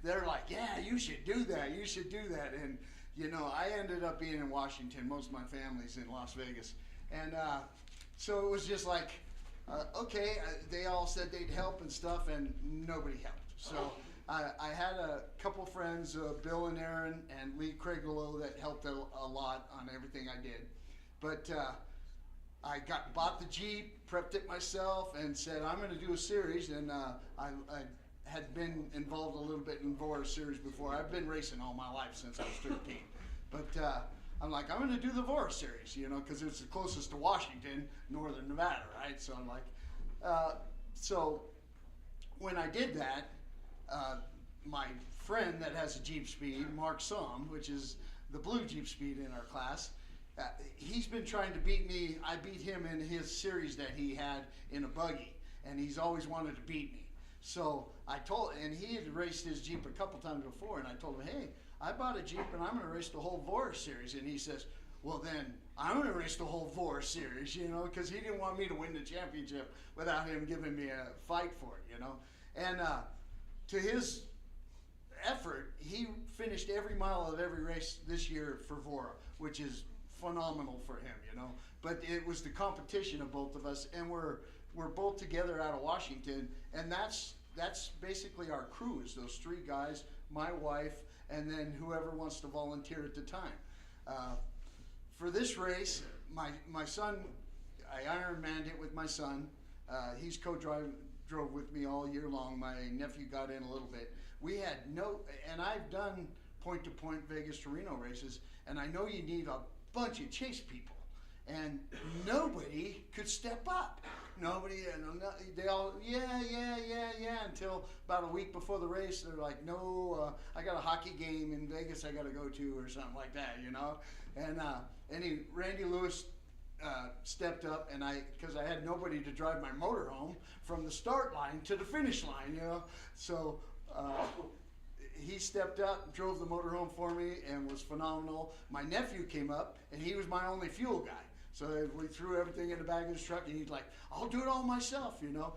they're like, "Yeah, you should do that, you should do that." And you know, I ended up being in Washington. Most of my family's in Las Vegas. And so it was just like, okay, they all said they'd help and stuff, and nobody helped. So I had a couple friends, Bill and Aaron and Lee Craiglow, that helped a lot on everything I did. But I bought the Jeep, prepped it myself, and said, I'm going to do a series. And I had been involved a little bit in VORRA series before. I've been racing all my life since I was 13. But I'm like, I'm going to do the VORRA series, you know, because it's the closest to Washington, northern Nevada, right? So I'm like, so when I did that, my friend that has a Jeep Speed, Mark Somm, which is the blue Jeep Speed in our class, he's been trying to beat me. I beat him in his series that he had in a buggy, and he's always wanted to beat me. So I told, and he had raced his Jeep a couple times before, and I told him, hey, I bought a Jeep and I'm going to race the whole VORRA series. And he says, well then, I'm going to race the whole VORRA series, you know, because he didn't want me to win the championship without him giving me a fight for it, you know. And to his effort, he finished every mile of every race this year for VORRA, which is phenomenal for him, you know. But it was the competition of both of us, and we're both together out of Washington, and that's basically our crew, is those three guys, my wife, and then whoever wants to volunteer at the time. For this race, my son, I Ironmanned it with my son. He's drove with me all year long. My nephew got in a little bit. We had and I've done point-to-point Vegas to Reno races, and I know you need a bunch of chase people, and nobody could step up. Nobody, they all, yeah, until about a week before the race, they're like, no, I got a hockey game in Vegas I got to go to, or something like that, you know. And Randy Lewis stepped up, and because I had nobody to drive my motorhome from the start line to the finish line, you know. So he stepped up, drove the motorhome for me, and was phenomenal. My nephew came up, and he was my only fuel guy. So we threw everything in the back of his truck, and he's like, I'll do it all myself, you know.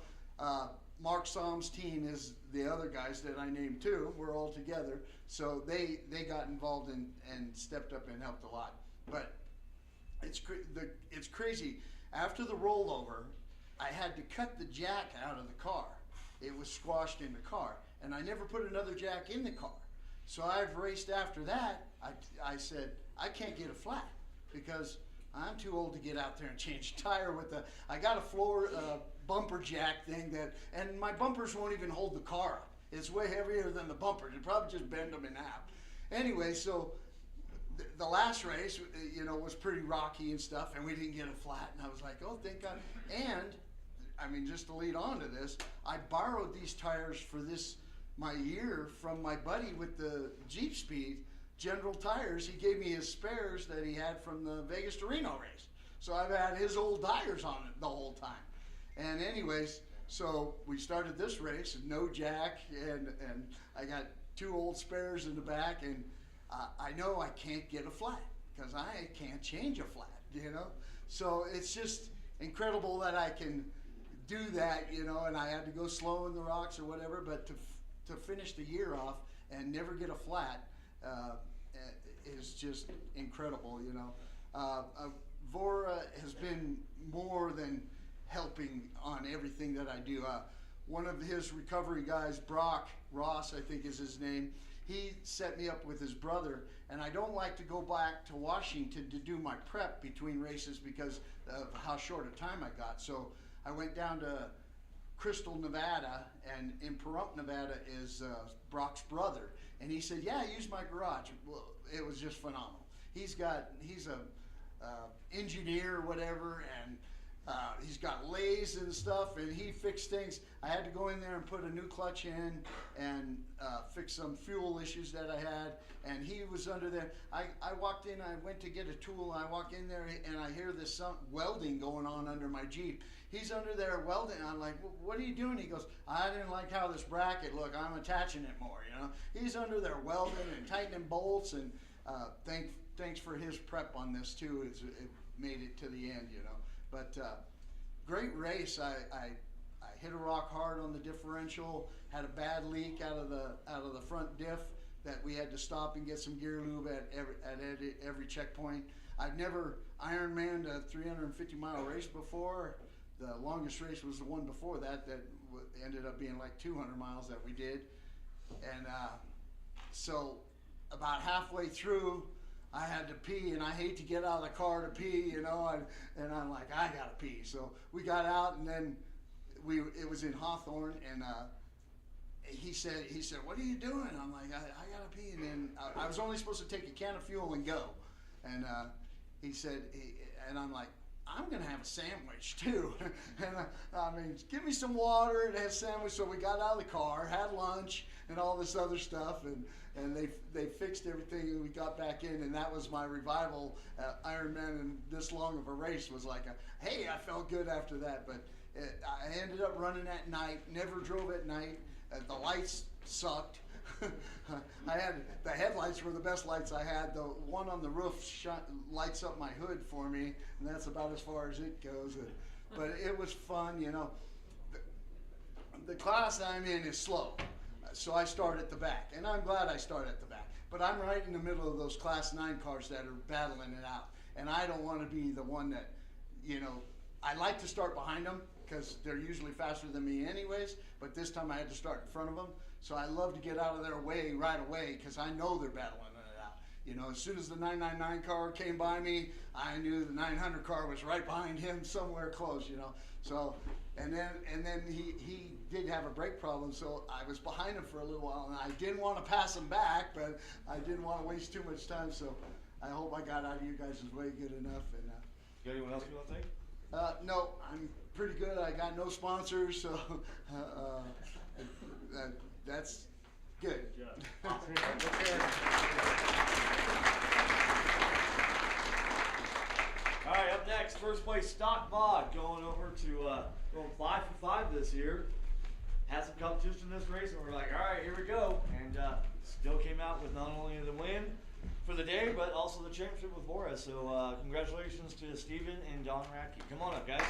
Mark Somm's team is the other guys that I named too. We're all together. So they got involved and stepped up and helped a lot. But it's crazy. After the rollover, I had to cut the jack out of the car. It was squashed in the car, and I never put another jack in the car. So I've raced after that. I said, I can't get a flat because I'm too old to get out there and change tire with I got a floor bumper jack thing and my bumpers won't even hold the car up. It's way heavier than the bumpers. It'd probably just bend them in half. Anyway, so the last race, you know, was pretty rocky and stuff, and we didn't get a flat, and I was like, oh, thank God. And, I mean, just to lead on to this, I borrowed these tires for my year from my buddy with the Jeep Speed, General Tires. He gave me his spares that he had from the Vegas to Reno race. So I've had his old tires on it the whole time. And anyways, so we started this race, no jack, and I got two old spares in the back, and I know I can't get a flat because I can't change a flat, you know? So it's just incredible that I can do that, you know, and I had to go slow in the rocks or whatever, but to finish the year off and never get a flat, is just incredible, you know. VORRA has been more than helping on everything that I do. one of his recovery guys, Brock Ross, I think is his name, he set me up with his brother, and I don't like to go back to Washington to do my prep between races because of how short a time I got. So I went down to Crystal, Nevada, and in Pahrump, Nevada is Brock's brother, and he said, yeah, use my garage. Well, it was just phenomenal. He's a engineer or whatever, and he's got lathes and stuff, and he fixed things. I had to go in there and put a new clutch in and fix some fuel issues that I had, and he was under there. I walked in, I went to get a tool, and I walk in there, and I hear this welding going on under my Jeep. He's under there welding. I'm like, what are you doing? He goes, I didn't like how this bracket looked. I'm attaching it more, you know. He's under there welding and tightening bolts, and thanks for his prep on this too. It made it to the end, you know. But great race. I hit a rock hard on the differential. Had a bad leak out of the front diff that we had to stop and get some gear lube at every checkpoint. I've never Ironmanned a 350-mile race before. The longest race was the one before that ended up being like 200 miles that we did. And so about halfway through, I had to pee, and I hate to get out of the car to pee, you know, and I'm like, I gotta pee. So we got out, and then it was in Hawthorne, and he said, what are you doing? I'm like, I gotta pee. And then I was only supposed to take a can of fuel and go. And he said, and I'm like, I'm gonna have a sandwich too. And I mean, give me some water and have a sandwich. So we got out of the car, had lunch, and all this other stuff, and they fixed everything, and we got back in, and that was my revival. Ironman and this long of a race was like hey, I felt good after that. But I ended up running at night. Never drove at night. The lights sucked. The headlights were the best lights I had. The one on the roof lights up my hood for me, and that's about as far as it goes. But it was fun, you know. The class I'm in is slow, so I start at the back, and I'm glad I start at the back. But I'm right in the middle of those Class 9 cars that are battling it out, and I don't want to be the one that, you know, I like to start behind them because they're usually faster than me anyways, but this time I had to start in front of them. So I love to get out of their way right away because I know they're battling it out. You know, as soon as the 999 car came by me, I knew the 900 car was right behind him somewhere close, you know. So, and then he did have a brake problem, so I was behind him for a little while, and I didn't want to pass him back, but I didn't want to waste too much time, so I hope I got out of you guys' way good enough. And you got anyone else you want to thank? No, I'm pretty good. I got no sponsors, so that's good. All right, up next, first place Stock Mod going over to going 5 for 5 this year. Had some competition in this race, and we're like, all right, here we go. And still came out with not only the win for the day, but also the championship with VORRA. So congratulations to Steven and Don Radke. Come on up, guys.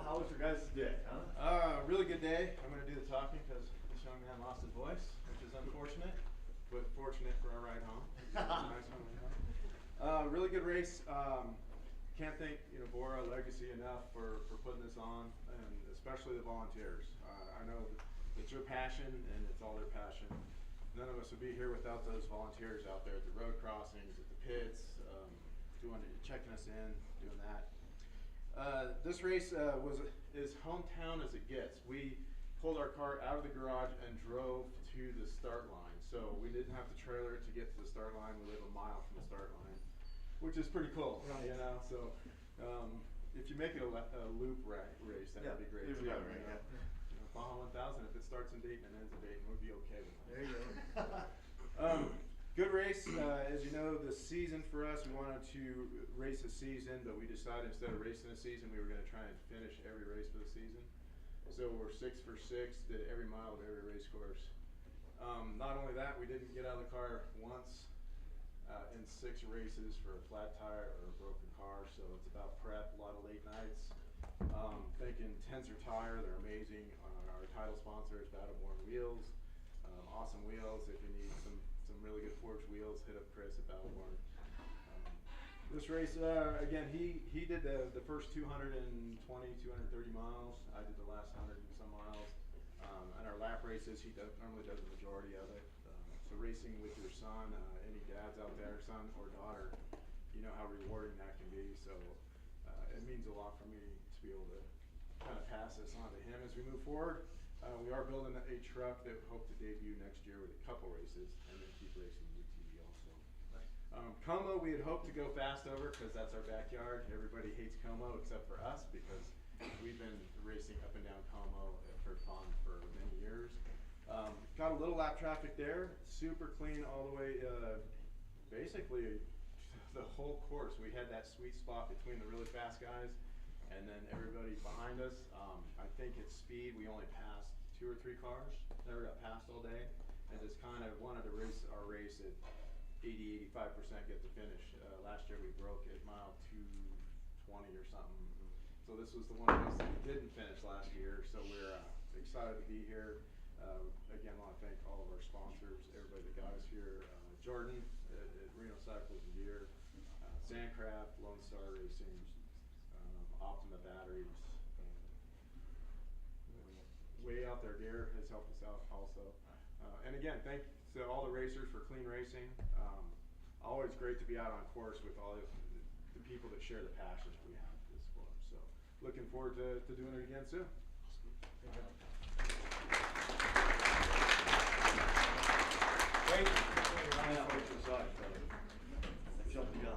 How was your guys' day, huh? Really good day. I'm going to do the talking because this young man lost his voice, which is unfortunate, but fortunate for our ride home. Nice home. Really good race. Can't thank VORRA Legacy enough for putting this on, and especially the volunteers. I know it's your passion, and it's all their passion. None of us would be here without those volunteers out there at the road crossings, at the pits, checking us in, doing that. This race was as hometown as it gets. We pulled our car out of the garage and drove to the start line. So we didn't have to trailer it to get to the start line. We live a mile from the start line, which is pretty cool, you know. So if you make it a loop race, that would be great. Even better, right? Baja 1000, if it starts in Dayton and ends in Dayton, we'd be okay with that. There you go. Good race. As you know, the season for us, we wanted to race a season, but we decided instead of racing a season, we were going to try and finish every race for the season. So we're 6 for 6, did every mile of every race course. Not only that, we didn't get out of the car once in 6 races for a flat tire or a broken car, so it's about prep, a lot of late nights. Thanking Tensor Tire, they're amazing. Our title sponsor is Battleborn Wheels. Awesome wheels. If you need some really good forged wheels, hit up Chris at Battleborn. This race, again, he did the first 230 miles. I did the last 100 and some miles. And our lap races, he normally does the majority of it. So racing with your son, any dads out there, son or daughter, you know how rewarding that can be. So it means a lot for me to be able to kind of pass this on to him as we move forward. We are building a truck that we hope to debut next year with a couple races and then keep racing UTV also. Como, we had hoped to go fast over because that's our backyard. Everybody hates Como except for us because we've been racing up and down Como at Ford Pond for many years. Got a little lap traffic there, super clean all the way, basically the whole course. We had that sweet spot between the really fast guys and then everybody behind us. I think at speed we only passed 2 or 3 cars, never got passed all day, and just kind of wanted to race our race at 80-85% get to finish. Last year we broke at mile 220 or something. So this was the one race that we didn't finish last year, so we're excited to be here. Again, I want to thank all of our sponsors, everybody that got us here. Jordan at Reno Cycles and Gear, Sandcraft, Lone Star Racing, Optima Batteries, Way Out There Gear has helped us out also. And again, thanks to all the racers for clean racing. Always great to be out on course with all the people that share the passion that we have for this sport. So looking forward to doing it again soon. Great. Jump the gun.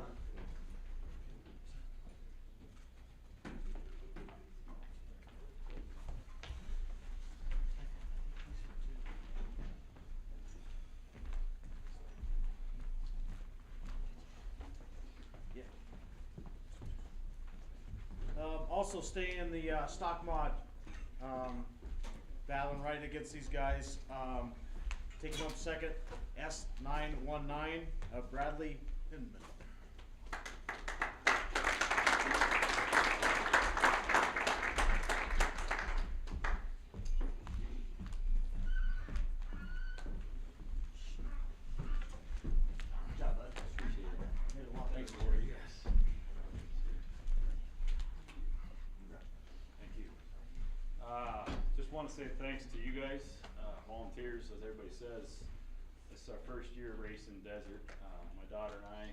Also stay in the stock mod, battling right against these guys. Taking up second, S919 of Bradley Hinman. Good job, bud. Appreciate it. Thanks for you guys. Thank you. Just want to say thanks to you guys, volunteers, as everybody says. This is our first year racing desert. My daughter and I,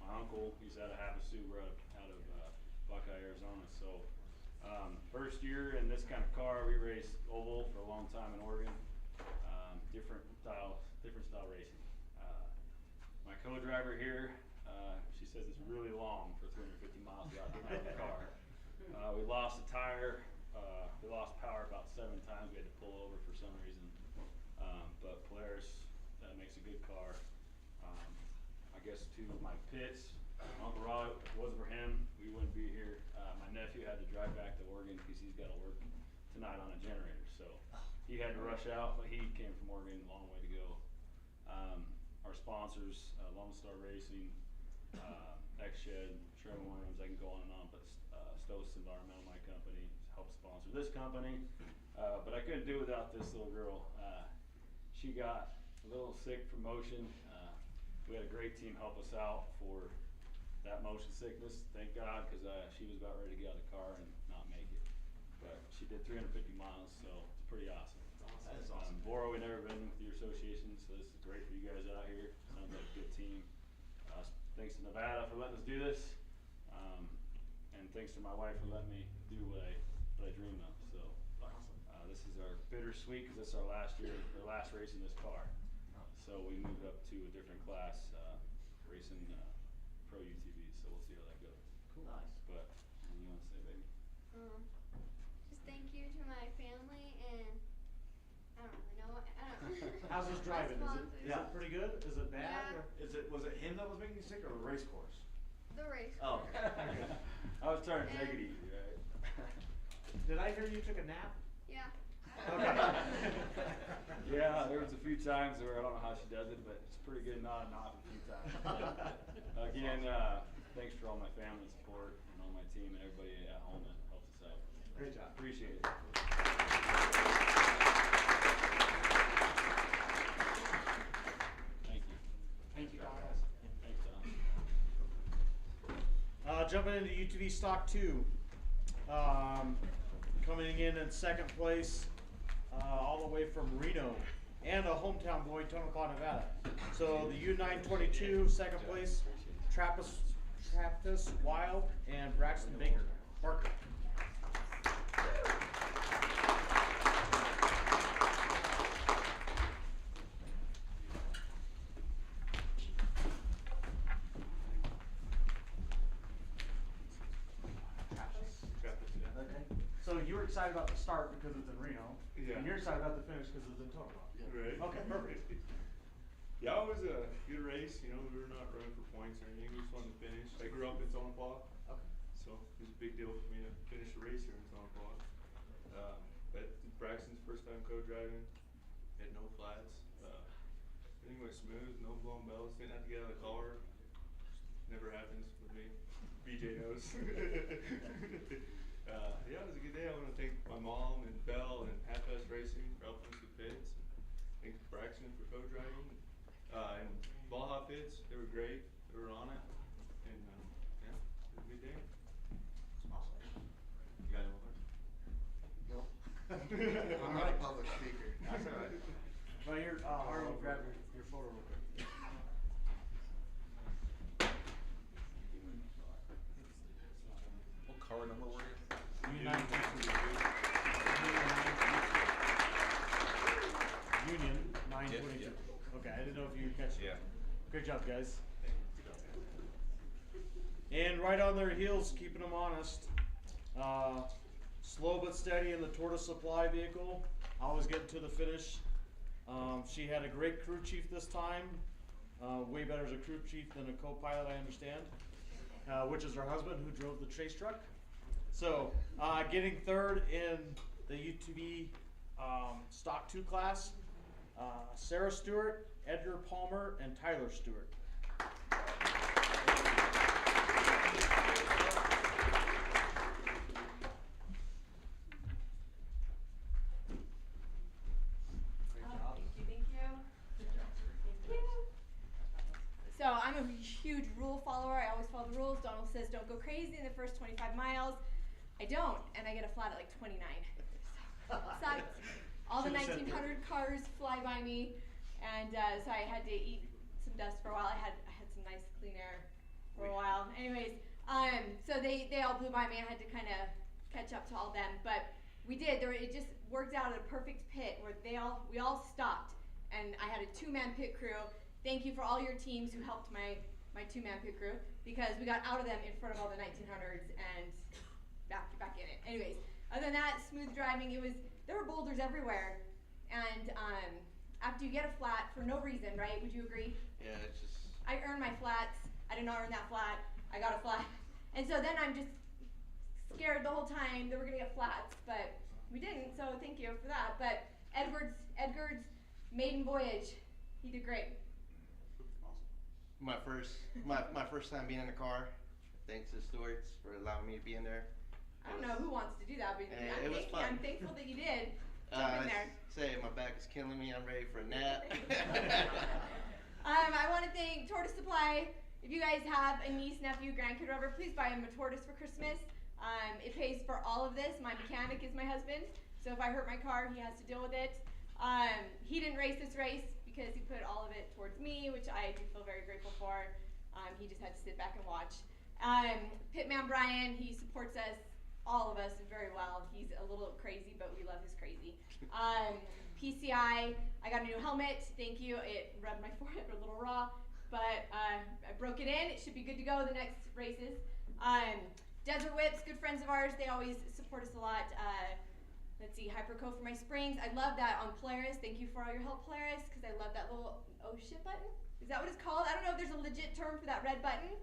my uncle, he's out of Havasu, we're out of Buckeye, Arizona. So first year in this kind of car. We raced oval for a long time in Oregon. Different style racing. My co-driver here, she says it's really long for 350 miles without getting out of the car. We lost a tire. We lost power about 7 times. We had to pull over for some reason. But Polaris makes a good car. I guess to my pits, Uncle Rod, if it wasn't for him, we wouldn't be here. My nephew had to drive back to Oregon because he's got to work tonight on a generator. So he had to rush out, but he came from Oregon, a long way to go. Our sponsors, Lone Star Racing, X-Shed, Sherwin-Williams, I can go on and on, but Stoss Environmental, my company, helped sponsor this company. But I couldn't do it without this little girl. She got a little sick from motion. We had a great team help us out for that motion sickness, thank God, because she was about ready to get out of the car and not make it. But she did 350 miles, so it's pretty awesome. That is awesome. VORRA, we've never been with your association, so this is great for you guys out here. Sounds like a good team. Thanks to Nevada for letting us do this. And thanks to my wife for letting me do what I dreamed of. So this is our bittersweet because this is our last race in this car. So we moved up to a different class, racing pro UTVs. So we'll see how that goes. Cool. Nice. But you want to say, baby? Just thank you to my family and I don't really know. How's this driving? Is it pretty good? Is it bad? Yeah. Was it him that was making you sick or the race course? The race. Oh. I was trying to take it easy, right? Did I hear you took a nap? Yeah. Okay. Yeah, there was a few times where I don't know how she does it, but it's pretty good nodding off a few times. Again, thanks for all my family support and all my team and everybody at home that helps us out. Great job. Appreciate it. Jumping into UTV Stock 2. Coming in second place, all the way from Reno, and a hometown boy, Tonopah, Nevada. So the U922, second place, Trappist Wild, and Braxton Barker. So you were excited about the start because it's in Reno, and you're excited about the finish because it's in Tonopah. Right. Okay, perfect. Yeah, it was a good race. You know, we were not running for points or anything. We just wanted to finish. I grew up in Tonopah, so it was a big deal for me to finish a race here in Tonopah. But Braxton's first time co-driving, had no flats. Everything went smooth, no blown belts. Didn't have to get out of the car. Never happens with me. BJ knows. Yeah, it was a good day. I want to thank my mom and Belle and Half Fast Racing for helping us with pits. Thank Braxton for co-driving. And Baja Pits, they were great. They were on it. And yeah, it was a good day. Awesome. You got anyone? No. I'm not a public speaker. That's all right. Well, here, Harley, grab your photo real quick. What car number were you? Union 922. Okay, I didn't know if you catch it. Yeah. Good job, guys. And right on their heels, keeping them honest. Slow but steady in the Tortoise Supply vehicle. Always getting to the finish. She had a great crew chief this time. Way better as a crew chief than a co-pilot, I understand. Which is her husband who drove the chase truck. So, getting third in the UTV Stock 2 class, Sarah Stewart, Edgar Palmer, and Tyler Stewart. Thank you. So I'm a huge rule follower. I always follow the rules. Donald says don't go crazy in the first 25 miles. I don't, and I get a flat at like 29. So all the 1900 cars fly by me, and so I had to eat some dust for a while. I had some nice clean air for a while. Anyways, so they all blew by me. I had to kind of catch up to all them, but we did. It just worked out at a perfect pit where we all stopped, and I had a 2-man pit crew. Thank you for all your teams who helped my 2-man pit crew, because we got out of them in front of all the 1900s and back in it. Anyways, other than that, smooth driving. There were boulders everywhere, and after you get a flat for no reason, right? Would you agree? Yeah, it's just. I earned my flats. I did not earn that flat. I got a flat, and so then I'm just scared the whole time that we're gonna get flats, but we didn't. So thank you for that. But Edgar's maiden voyage, he did great. My first time being in the car. Thanks to Stewart's for allowing me to be in there. I don't know who wants to do that, but I'm thankful that you did jump in there. Say my back is killing me. I'm ready for a nap. I want to thank Tortoise Supply. If you guys have a niece, nephew, grandkid, or whatever, please buy him a tortoise for Christmas. It pays for all of this. My mechanic is my husband, so if I hurt my car, he has to deal with it. He didn't race this race because he put all of it towards me, which I do feel very grateful for. He just had to sit back and watch. Pitman Brian, he supports us, all of us, very well. He's a little crazy, but we love his crazy. PCI, I got a new helmet. Thank you. It rubbed my forehead a little raw, but I broke it in. It should be good to go the next races. Desert Whips, good friends of ours. They always support us a lot. Let's see, Hyperco for my springs. I love that on Polaris. Thank you for all your help, Polaris, because I love that little oh shit button. Is that what it's called? I don't know if there's a legit term for that red button.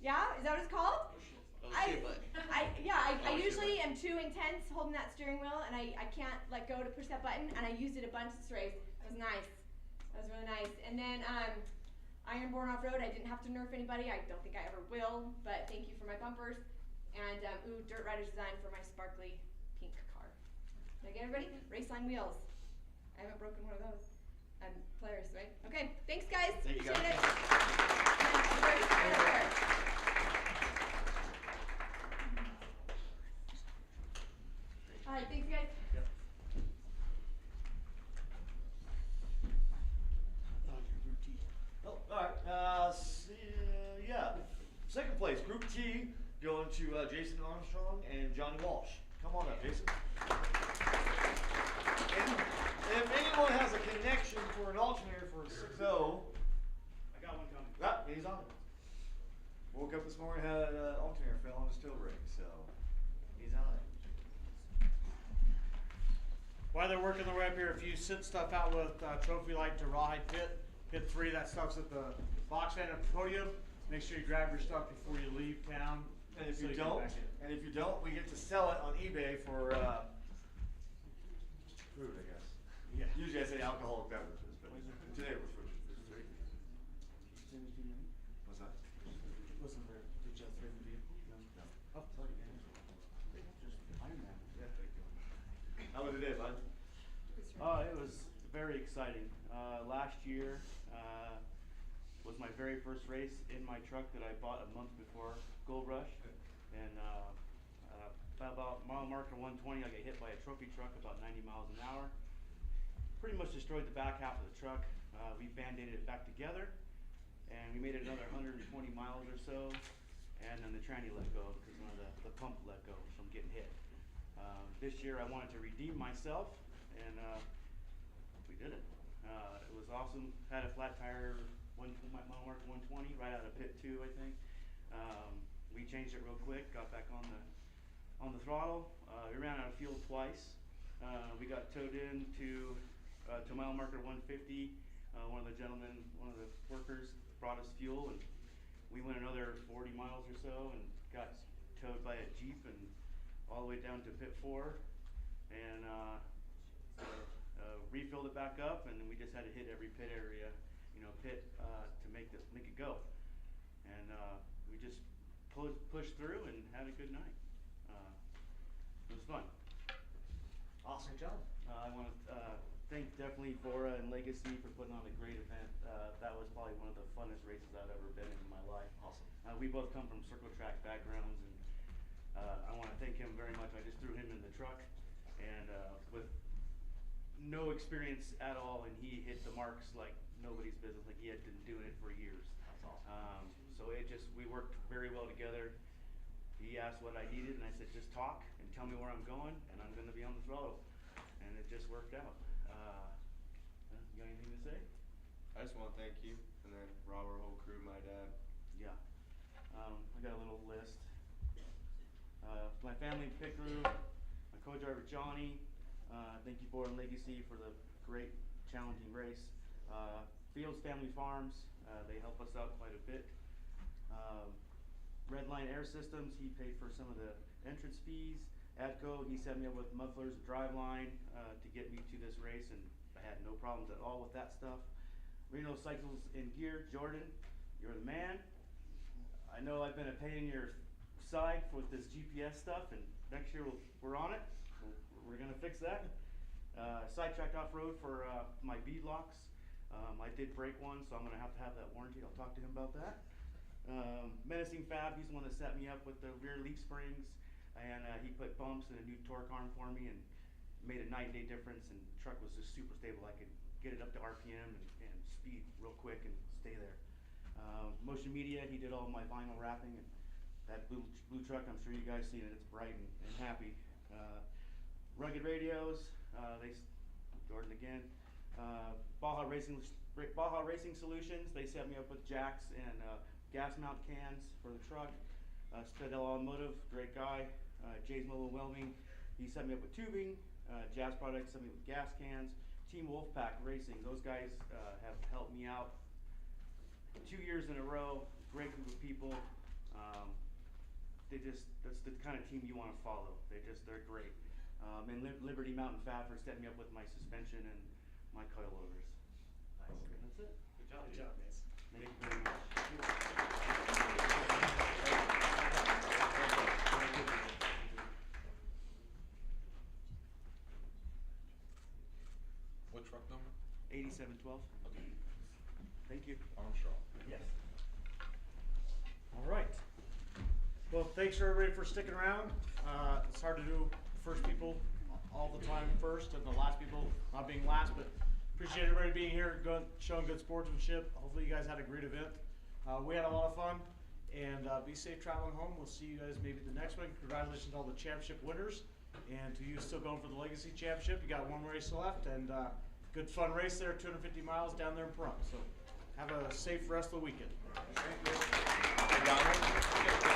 Yeah? Is that what it's called? I usually am too intense holding that steering wheel, and I can't let go to push that button, and I used it a bunch this race. It was nice. That was really nice. And then Ironborn Off-Road, I didn't have to nerf anybody. I don't think I ever will, but thank you for my bumpers. And Dirt Riders Design for my sparkly pink car. Did I get everybody? Raceline wheels. I haven't broken one of those. Polaris, right? Okay, thanks guys. There you go. Appreciate it. All right, thanks, guys. Yep. Oh, all right. Yeah. Second place, Group T, going to Jason Armstrong and Johnny Walsh. Come on up, Jason. And if anyone has a connection for an alternator for 6.0, I got one coming. ah, he's on it. Woke up this morning, had an alternator fell on his toe ring, so he's on it. While they're working their way up here, if you sent stuff out with trophy light to Rawhide Pit 3, that stuff's at the box fan at the podium. Make sure you grab your stuff before you leave town. And if so you get don't, back in. we get to sell it on eBay for food, I guess. Yeah. Usually I say alcoholic beverages, but today was food. What's that? Wasn't there, did you have three in the vehicle? No. Oh, sorry. How was the day, bud? It was very exciting. Last year was my very first race in my truck that I bought a month before Gold Rush, and about mile marker 120, I got hit by a trophy truck about 90 miles an hour. Pretty much destroyed the back half of the truck. We band-aided it back together, and we made it another 120 miles or so, and then the tranny let go because one of the pump let go from getting hit. This year I wanted to redeem myself, and we did it. It was awesome. Had a flat tire, mile marker 120, right out of pit 2, I think. We changed it real quick, got back on the throttle. We ran out of fuel twice. We got towed in to mile marker 150. One of the workers brought us fuel, and we went another 40 miles or so and got towed by a Jeep and all the way down to pit 4, and refilled it back up, and then we just had to hit every pit area, to make it go. And we just pushed through and had a good night. It was fun. Awesome job. I want to thank definitely VORRA and Legacy for putting on a great event. That was probably one of the funnest races I've ever been in my life. Awesome. We both come from circle track backgrounds, and I want to thank him very much. I just threw him in the truck, and with no experience at all, and he hit the marks like nobody's business, like he had been doing it for years. That's awesome. So we worked very well together. He asked what I needed, and I said, just talk and tell me where I'm going, and I'm going to be on the throttle. And it just worked out. You got anything to say? I just want to thank you, and then Robert, whole crew, my dad. Yeah. I got a little list. My family pit crew, my co-driver Johnny. Thank you, VORRA and Legacy, for the great, challenging race. Fields Family Farms, they help us out quite a bit. Redline Air Systems, he paid for some of the entrance fees. Adco, he set me up with mufflers, driveline to get me to this race, and I had no problems at all with that stuff. Reno Cycles and Gear, Jordan, you're the man. I know I've been a pain in your side with this GPS stuff, and next year we're on it. We're gonna fix that. Sidetracked off-road for my bead locks. I did break one, so I'm gonna have to have that warranty. I'll talk to him about that. Menacing Fab, he's the one that set me up with the rear leaf springs, and he put bumps and a new torque arm for me, and made a night and day difference, and the truck was just super stable. I could get it up to RPM and speed real quick and stay there. Motion Media, he did all my vinyl wrapping, and that blue truck, I'm sure you guys seen it, it's bright and happy. Rugged Radios, Jordan again. Baja Racing Solutions, they set me up with jacks and gas mount cans for the truck. Stadell Automotive, great guy. Jay's Mobile Welding, he set me up with tubing. Jazz Products set me with gas cans. Team Wolfpack Racing, those guys have helped me out 2 years in a row. Great group of people. That's the kind of team you want to follow. They're great. And Liberty Mountain Fab for setting me up with my suspension and my coilovers. Nice. That's it. Good job. Good job, guys. Thank you very much. What truck number? 8712. Okay. Thank you. Armstrong. Yes. All right. Well, thanks for everybody for sticking around. It's hard to do first people all the time first and the last people not being last, but appreciate everybody being here, showing good sportsmanship. Hopefully you guys had a great event. We had a lot of fun, and be safe traveling home. We'll see you guys maybe the next one. Congratulations to all the championship winners, and to you still going for the Legacy Championship. You got one race left, and good fun race there, 250 miles down there in Pahrump. So have a safe rest of the weekend. Hey, Donald.